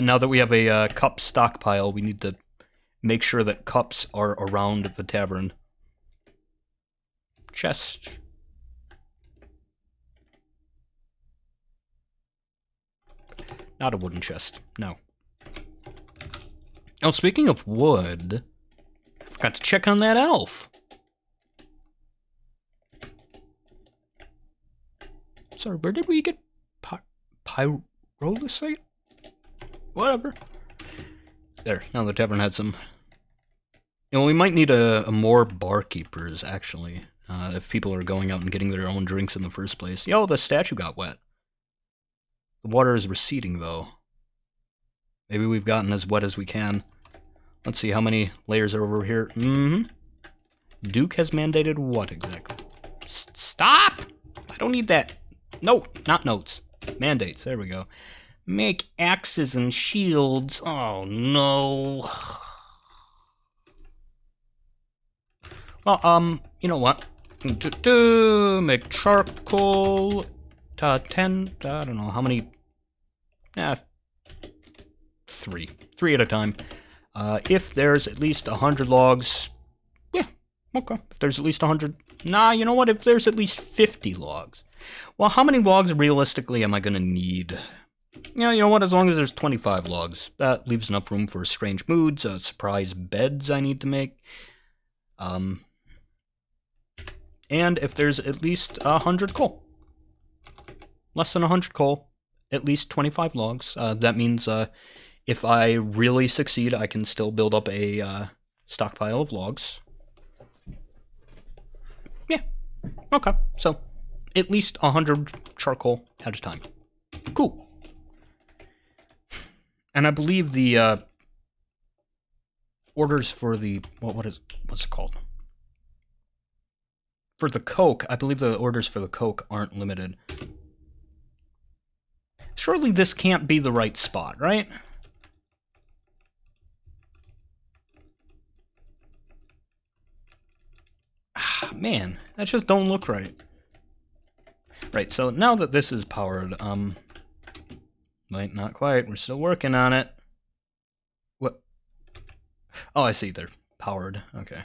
Now that we have a cup stockpile, we need to make sure that cups are around the tavern. Chest. Not a wooden chest, no. Oh, speaking of wood, I forgot to check on that elf. Sorry, where did we get pyrolusite? Whatever. There, now the tavern had some... You know, we might need a more barkeepers, actually, if people are going out and getting their own drinks in the first place. Yo, the statue got wet. The water is receding, though. Maybe we've gotten as wet as we can. Let's see how many layers are over here. Duke has mandated what exactly? Stop! I don't need that. No, not notes. Mandates, there we go. Make axes and shields. Oh, no. Well, you know what? Make charcoal. 10, I don't know, how many? 3. 3 at a time. If there's at least 100 logs, yeah, okay. If there's at least 100, nah, you know what? If there's at least 50 logs. Well, how many logs realistically am I gonna need? Yeah, you know what? As long as there's 25 logs, that leaves enough room for strange moods, surprise beds I need to make. And if there's at least 100 coal. Less than 100 coal, at least 25 logs. That means if I really succeed, I can still build up a stockpile of logs. Yeah, okay, so at least 100 charcoal at a time. Cool. And I believe the orders for the... what's it called? For the coke, I believe the orders for the coke aren't limited. Surely this can't be the right spot, right? Ah, man, that just don't look right. Right, so now that this is powered, wait, not quite, we're still working on it. What? Oh, I see, they're powered, okay.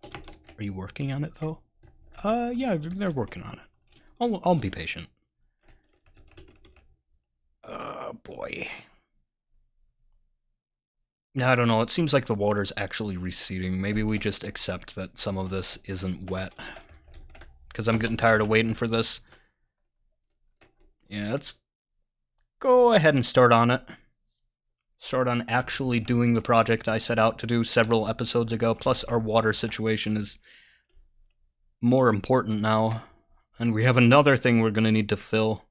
Are you working on it, though? Yeah, they're working on it. I'll be patient. Boy. I don't know, it seems like the water's actually receding. Maybe we just accept that some of this isn't wet. Because I'm getting tired of waiting for this. Yeah, let's go ahead and start on it. Start on actually doing the project I set out to do several episodes ago. Plus, our water situation is more important now. And we have another thing we're going to need to fill.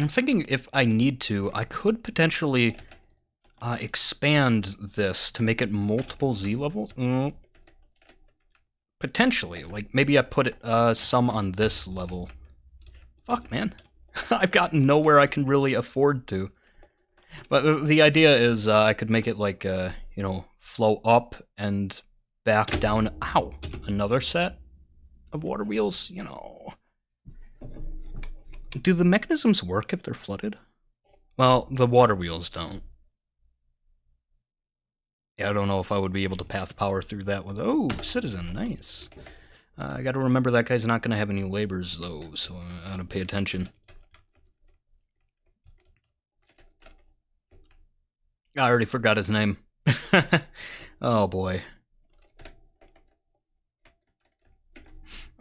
I'm thinking if I need to, I could potentially expand this to make it multiple Z levels. Potentially. Like, maybe I put it, some on this level. Fuck, man. I've gotten nowhere I can really afford to. But the idea is I could make it like, you know, flow up and back down. Ow! Another set of water wheels, you know. Do the mechanisms work if they're flooded? Well, the water wheels don't. Yeah, I don't know if I would be able to path power through that with... Oh, citizen, nice. I gotta remember that guy's not gonna have any labors, though, so I gotta pay attention. I already forgot his name. Oh, boy.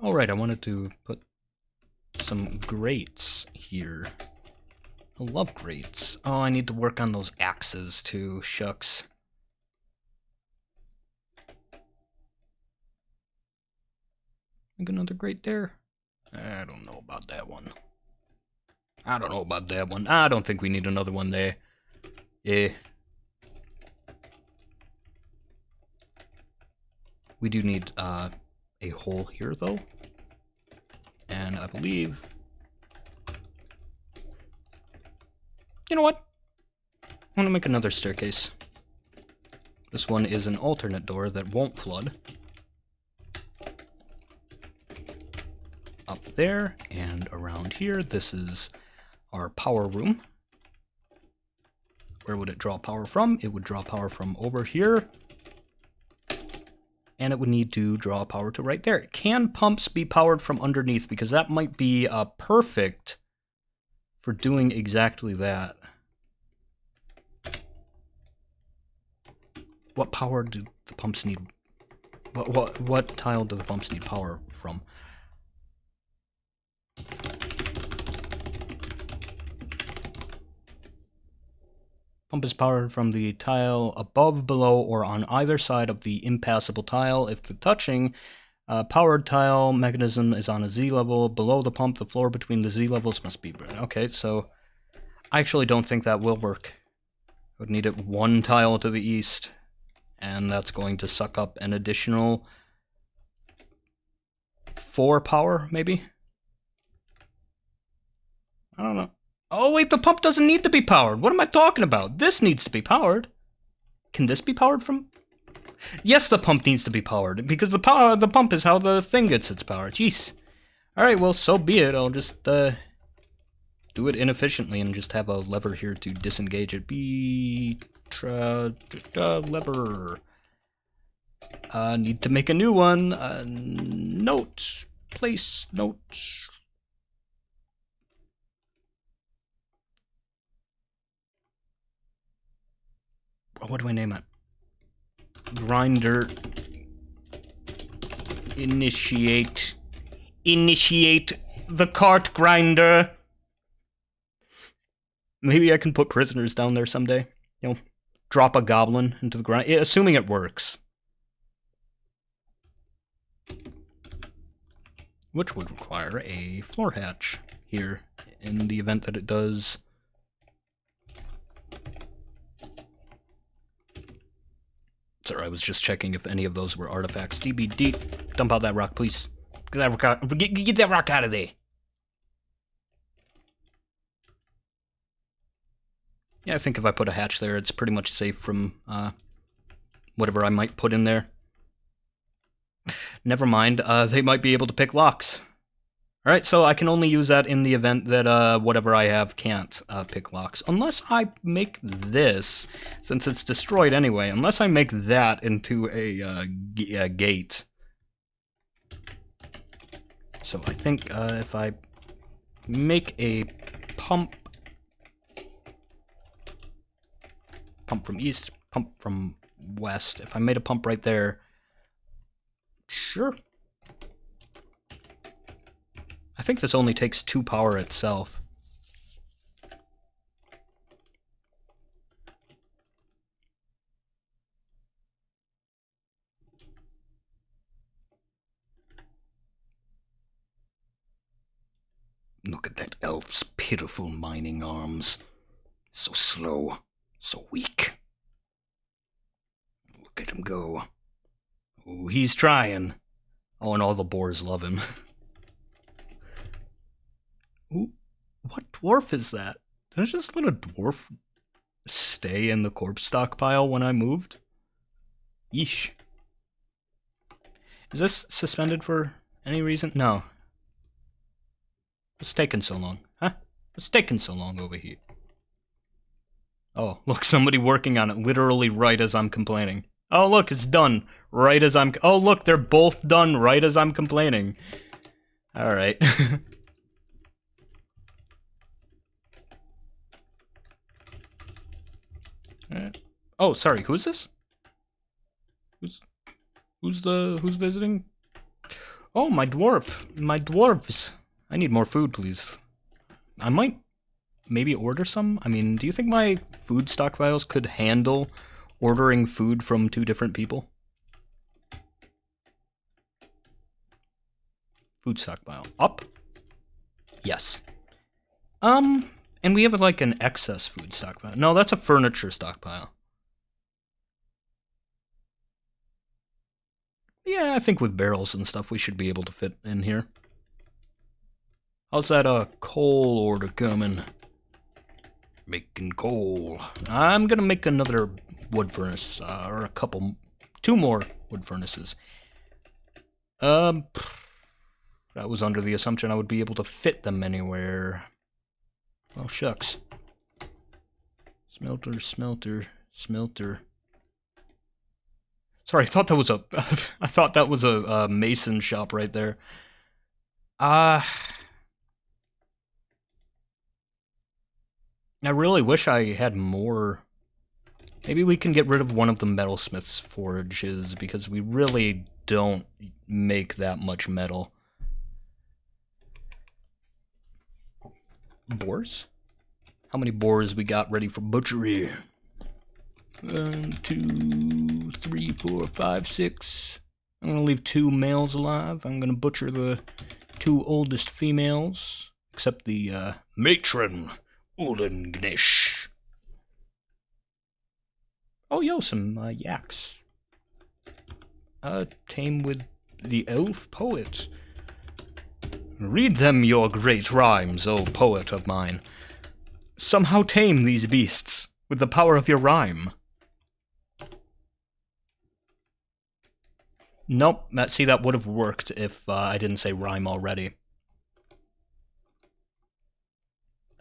Alright, I wanted to put some grates here. I love grates. Oh, I need to work on those axes, too. Shucks. Make another grate there? I don't know about that one. I don't know about that one. I don't think we need another one there. Yeah. We do need a hole here, though. And I believe... You know what? I want to make another staircase. This one is an alternate door that won't flood. Up there and around here. This is our power room. Where would it draw power from? It would draw power from over here. And it would need to draw power to right there. Can pumps be powered from underneath? Because that might be perfect for doing exactly that. What power do the pumps need? What tile do the pumps need power from? Pump is powered from the tile above, below, or on either side of the impassable tile. If the touching powered tile mechanism is on a Z level, below the pump, the floor between the Z levels must be... Okay, so I actually don't think that will work. I would need it one tile to the east, and that's going to suck up an additional 4 power, maybe? I don't know. Oh, wait, the pump doesn't need to be powered. What am I talking about? This needs to be powered. Can this be powered from... Yes, the pump needs to be powered, because the pump is how the thing gets its power. Jeez. Alright, well, so be it. I'll just, do it inefficiently and just have a lever here to disengage it. Lever. Need to make a new one. Note. Place note. What do I name it? Grinder. Initiate. Initiate the cart grinder. Maybe I can put prisoners down there someday. You know, drop a goblin into the ground, assuming it works. Which would require a floor hatch here, in the event that it does. Sorry, I was just checking if any of those were artifacts. DBD, dump out that rock, please. Get that rock out, get that rock out of there. Yeah, I think if I put a hatch there, it's pretty much safe from whatever I might put in there. Never mind, they might be able to pick locks. Alright, so I can only use that in the event that whatever I have can't pick locks. Unless I make this, since it's destroyed anyway, unless I make that into a gate. So I think if I make a pump from east, pump from west, if I made a pump right there, sure. I think this only takes 2 power itself. Look at that elf's pitiful mining arms. So slow, so weak. Look at him go. Oh, he's trying. Oh, and all the boars love him. Ooh, what dwarf is that? Did I just let a dwarf stay in the corpse stockpile when I moved? Yeesh. Is this suspended for any reason? No. What's taking so long? Huh? What's taking so long over here? Oh, look, somebody working on it literally right as I'm complaining. Oh, look, it's done right as I'm... Oh, look, they're both done right as I'm complaining. Alright. Oh, sorry, who's this? Who's visiting? Oh, my dwarf. My dwarves. I need more food, please. I might maybe order some? I mean, do you think my food stockpiles could handle ordering food from 2 different people? Food stockpile. Up? Yes. And we have like an excess food stockpile. No, that's a furniture stockpile. Yeah, I think with barrels and stuff we should be able to fit in here. How's that coal order coming? Making coal. I'm gonna make another wood furnace, or a couple, 2 more wood furnaces. That was under the assumption I would be able to fit them anywhere. Oh, shucks. Smelter, smelter, smelter. Sorry, I thought that was a mason shop right there. I really wish I had more. Maybe we can get rid of one of the metalsmith's forges, because we really don't make that much metal. Boars? How many boars we got ready for butchery? 1, 2, 3, 4, 5, 6. I'm gonna leave 2 males alive. I'm gonna butcher the 2 oldest females, except the matron, Ulengnish. Oh, yo, some yaks. Tame with the elf poet. Read them your great rhymes, O poet of mine. Somehow tame these beasts with the power of your rhyme. Nope, see, that would have worked if I didn't say rhyme already.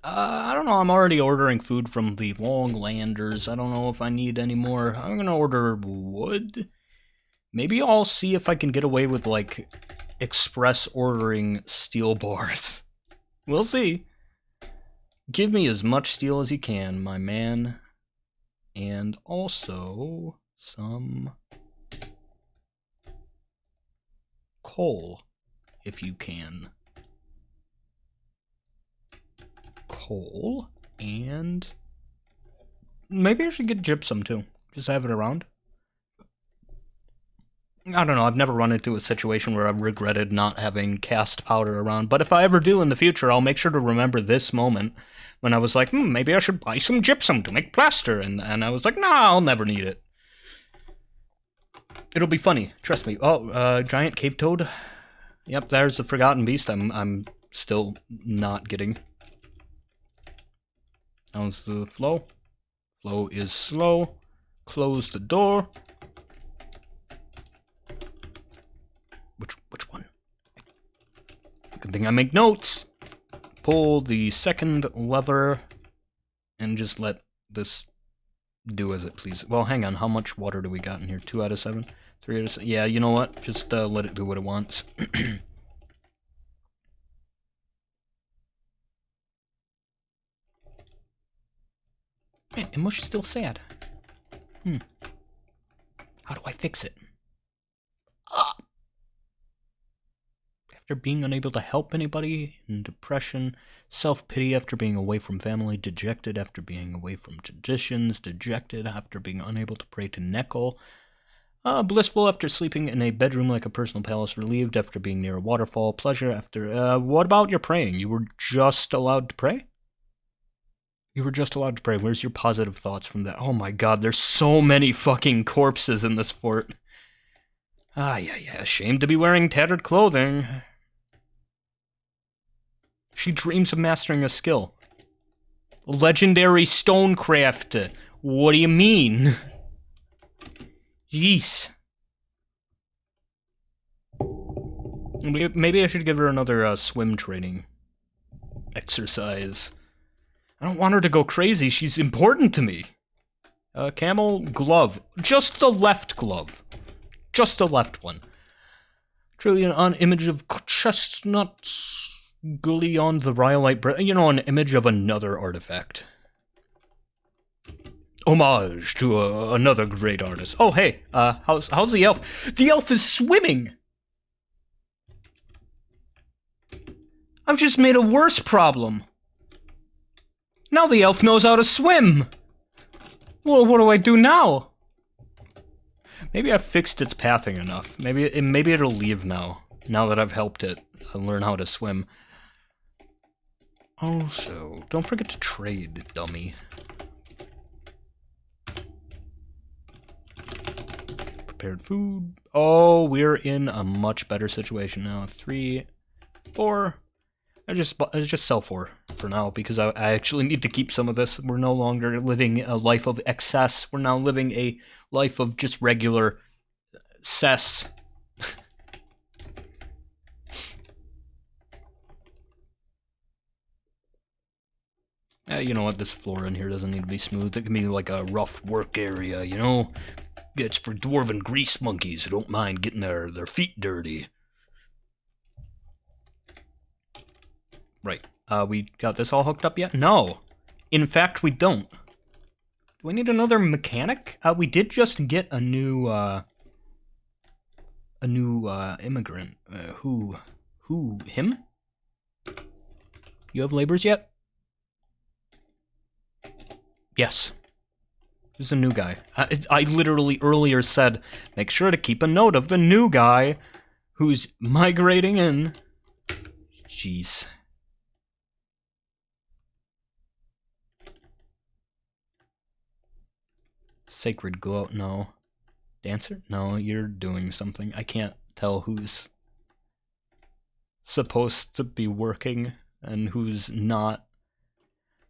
I don't know, I'm already ordering food from the Longlanders. I don't know if I need any more. I'm gonna order wood. Maybe I'll see if I can get away with, like, express ordering steel bars. We'll see. Give me as much steel as you can, my man. And also some coal, if you can. Coal, and maybe I should get gypsum too. Just have it around. I don't know, I've never run into a situation where I've regretted not having cast powder around, but if I ever do in the future, I'll make sure to remember this moment when I was like, maybe I should buy some gypsum to make plaster, and I was like, nah, I'll never need it. It'll be funny, trust me. Oh, giant cave toad. Yep, there's the forgotten beast I'm still not getting. How's the flow? Flow is slow. Close the door. Which one? Good thing I make notes. Pull the second lever and just let this do as it pleases. Well, hang on. How much water do we got in here? 2 out of 7? 3 out of 7? Yeah, you know what? Just let it do what it wants. Man, Imush's still sad. How do I fix it? After being unable to help anybody, in depression, self-pity after being away from family, dejected after being away from traditions, dejected after being unable to pray to Nekel, blissful after sleeping in a bedroom like a personal palace, relieved after being near a waterfall, pleasure after... what about your praying? You were just allowed to pray? You were just allowed to pray. Where's your positive thoughts from that? Oh my god, there's so many fucking corpses in this fort. Yeah, ashamed to be wearing tattered clothing. She dreams of mastering a skill. Legendary stonecraft. What do you mean? Jeez. Maybe I should give her another swim training exercise. I don't want her to go crazy. She's important to me. Camel glove. Just the left glove. Just the left one. Trillion on image of chestnuts. Gully on the rhyolite bread. You know, an image of another artifact. Homage to another great artist. Oh, hey. How's the elf? The elf is swimming! I've just made a worse problem. Now the elf knows how to swim! Well, what do I do now? Maybe I've fixed its pathing enough. Maybe it'll leave now that I've helped it learn how to swim. Also, don't forget to trade, dummy. Prepared food. Oh, we're in a much better situation now. 3, 4... I just sell 4 for now, because I actually need to keep some of this. We're no longer living a life of excess. We're now living a life of just regular cess. You know what? This floor in here doesn't need to be smooth. It can be like a rough work area, you know? It's for dwarven grease monkeys who don't mind getting their feet dirty. Right. We got this all hooked up yet? No. In fact, we don't. Do we need another mechanic? We did just get a new immigrant. Who? Him? You have labors yet? Yes. Who's the new guy? I literally earlier said, make sure to keep a note of the new guy who's migrating in. Jeez. Sacred glow, no. Dancer? No, you're doing something. I can't tell who's supposed to be working and who's not.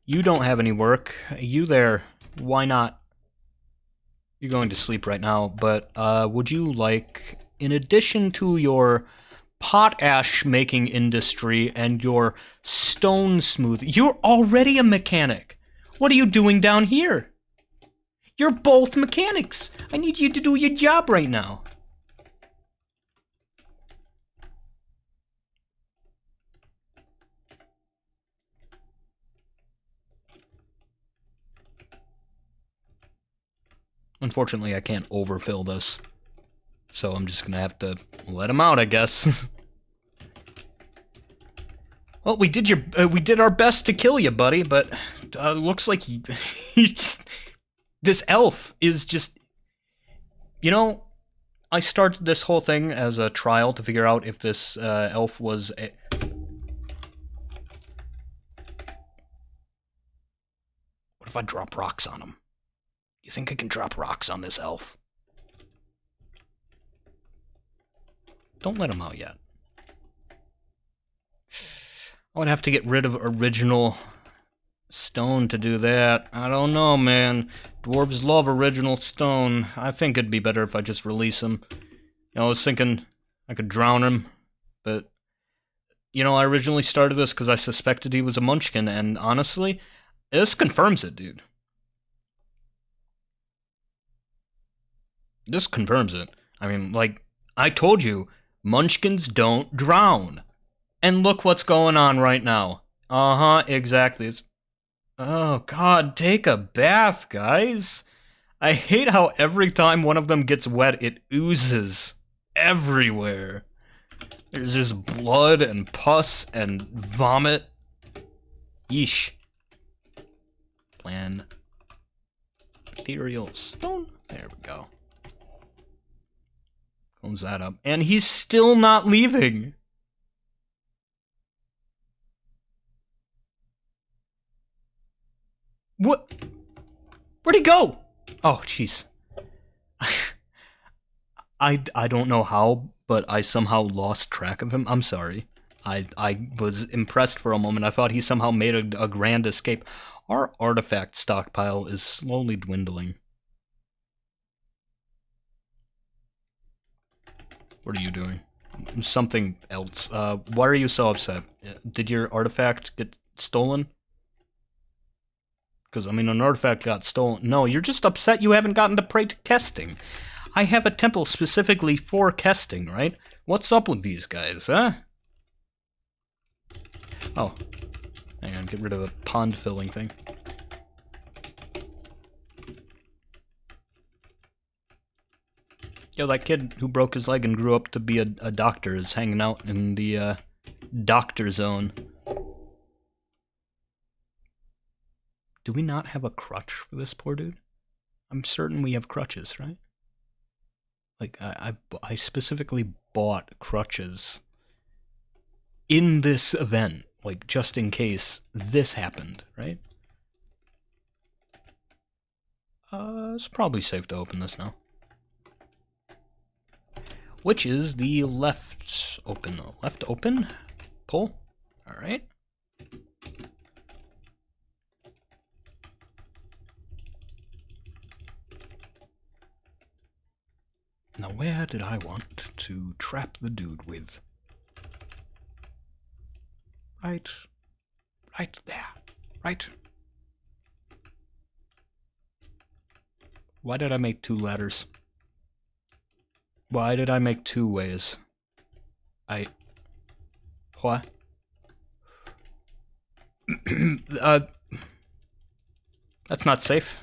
You don't have any work. You there. Why not? You're going to sleep right now, but would you like, in addition to your potash making industry and your stone smooth, you're already a mechanic. What are you doing down here? You're both mechanics. I need you to do your job right now. Unfortunately, I can't overfill this. So I'm just gonna have to let him out, I guess. Well, we did our best to kill you, buddy, but looks like he just... This elf is just... You know, I started this whole thing as a trial to figure out if this elf was a... What if I drop rocks on him? You think I can drop rocks on this elf? Don't let him out yet. I would have to get rid of original stone to do that. I don't know, man. Dwarves love original stone. I think it'd be better if I just release him. You know, I was thinking I could drown him, but... You know, I originally started this because I suspected he was a munchkin, and honestly, this confirms it, dude. This confirms it. I mean, like, I told you, munchkins don't drown. And look what's going on right now. Uh-huh, exactly. Oh, God, take a bath, guys. I hate how every time one of them gets wet, it oozes everywhere. There's just blood and pus and vomit. Yeesh. Plan. Ethereal stone. There we go. Close that up. And he's still not leaving. What? Where'd he go? Oh, jeez. I don't know how, but I somehow lost track of him. I'm sorry. I was impressed for a moment. I thought he somehow made a grand escape. Our artifact stockpile is slowly dwindling. What are you doing? Something else. Why are you so upset? Did your artifact get stolen? Because, I mean, an artifact got stolen. No, you're just upset you haven't gotten to pray to Kesting. I have a temple specifically for Kesting, right? What's up with these guys, huh? Oh. Hang on, get rid of the pond filling thing. Yo, that kid who broke his leg and grew up to be a doctor is hanging out in the doctor zone. Do we not have a crutch for this poor dude? I'm certain we have crutches, right? Like, I specifically bought crutches in this event, like, just in case this happened, right? It's probably safe to open this now. Which is the left open? Left open? Pull? Alright. Now where did I want to trap the dude with? Right there. Right. Why did I make 2 ladders? Why did I make 2 ways? What? That's not safe.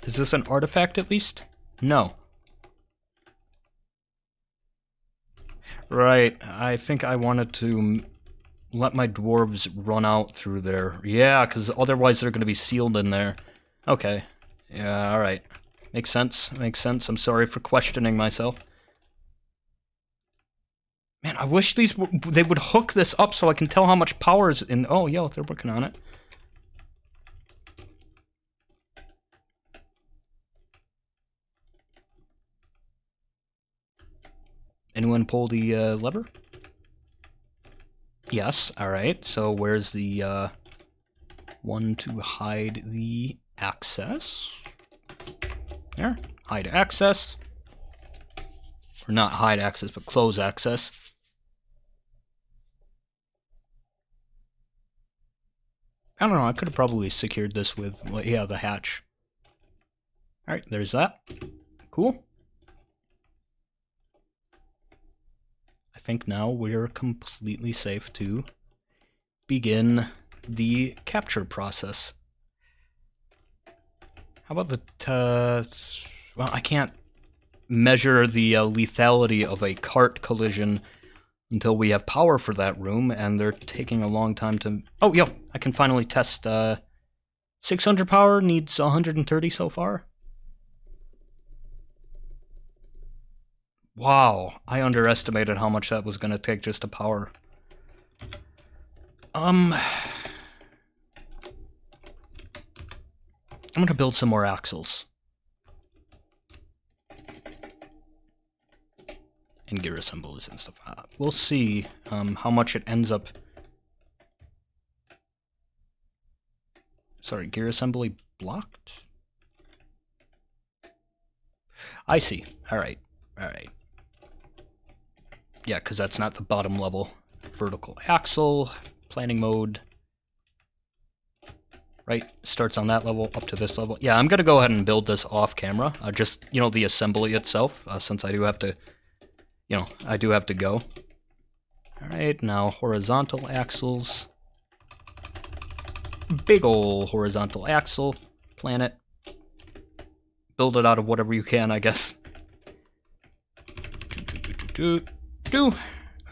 Is this an artifact at least? No. Right, I think I wanted to let my dwarves run out through there. Yeah, because otherwise they're going to be sealed in there. Okay. Yeah, alright. Makes sense, makes sense. I'm sorry for questioning myself. Man, I wish they would hook this up so I can tell how much power is in... Oh, yo, they're working on it. Anyone pull the lever? Yes, alright. So where's the one to hide the access? There. Hide access. Or not hide access, but close access. I don't know, I could have probably secured this with, yeah, the hatch. Alright, there's that. Cool. I think now we're completely safe to begin the capture process. How about the, well, I can't measure the lethality of a cart collision until we have power for that room, and they're taking a long time to... Oh, yo, I can finally test, 600 power, needs 130 so far. Wow, I underestimated how much that was going to take just to power. I'm going to build some more axles. And gear assemblies and stuff. We'll see how much it ends up... Sorry, gear assembly blocked? I see. Alright. Alright. Yeah, because that's not the bottom level vertical axle, planning mode. Right, starts on that level up to this level. Yeah, I'm gonna go ahead and build this off camera. Just, you know, the assembly itself, since I do have to, you know, I do have to go. Alright, now horizontal axles. Big ol' horizontal axle. Plan it. Build it out of whatever you can, I guess.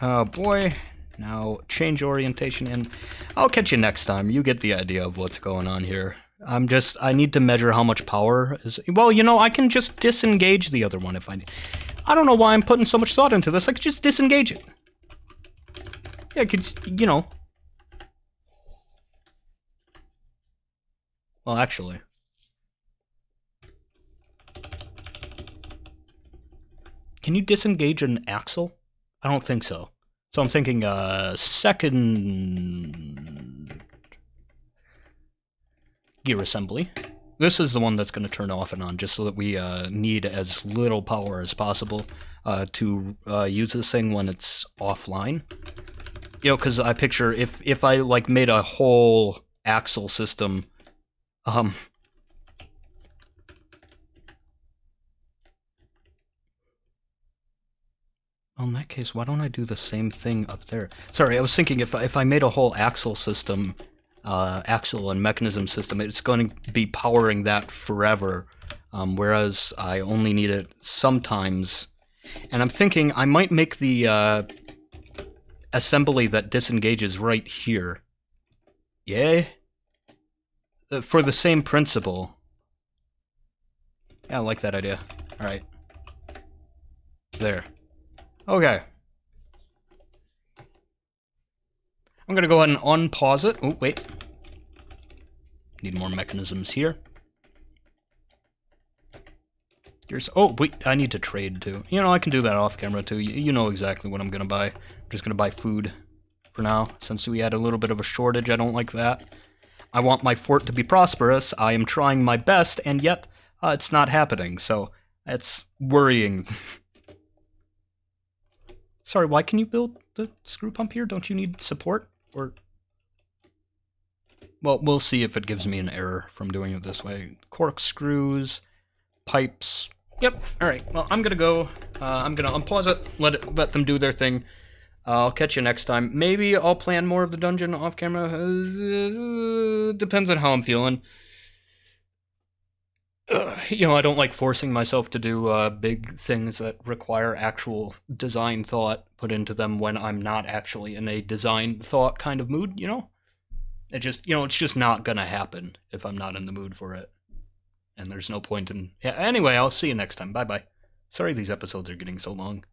Oh boy. Now change orientation and I'll catch you next time. You get the idea of what's going on here. I need to measure how much power is... Well, you know, I can just disengage the other one if I need. I don't know why I'm putting so much thought into this. I could just disengage it. Yeah, I could, you know. Well, actually. Can you disengage an axle? I don't think so. So I'm thinking, second gear assembly. This is the one that's going to turn off and on, just so that we need as little power as possible to use this thing when it's offline. You know, because I picture if I like made a whole axle system, well, in that case, why don't I do the same thing up there? Sorry, I was thinking if I made a whole axle system, axle and mechanism system, it's going to be powering that forever, whereas I only need it sometimes. And I'm thinking I might make the assembly that disengages right here. Yeah? For the same principle. Yeah, I like that idea. Alright. There. Okay. I'm gonna go ahead and unpause it. Oh, wait. Need more mechanisms here. Here's... Oh, wait, I need to trade, too. You know, I can do that off camera, too. You know exactly what I'm gonna buy. I'm just gonna buy food for now, since we had a little bit of a shortage. I don't like that. I want my fort to be prosperous. I am trying my best, and yet it's not happening, so it's worrying. Sorry, why can you build the screw pump here? Don't you need support? Or... Well, we'll see if it gives me an error from doing it this way. Corkscrews, pipes. Yep, alright. Well, I'm gonna go. I'm gonna unpause it, let them do their thing. I'll catch you next time. Maybe I'll plan more of the dungeon off camera. Depends on how I'm feeling. You know, I don't like forcing myself to do big things that require actual design thought put into them when I'm not actually in a design thought kind of mood, you know? It just, you know, it's just not gonna happen if I'm not in the mood for it. And there's no point in... Yeah, anyway, I'll see you next time. Bye-bye. Sorry these episodes are getting so long.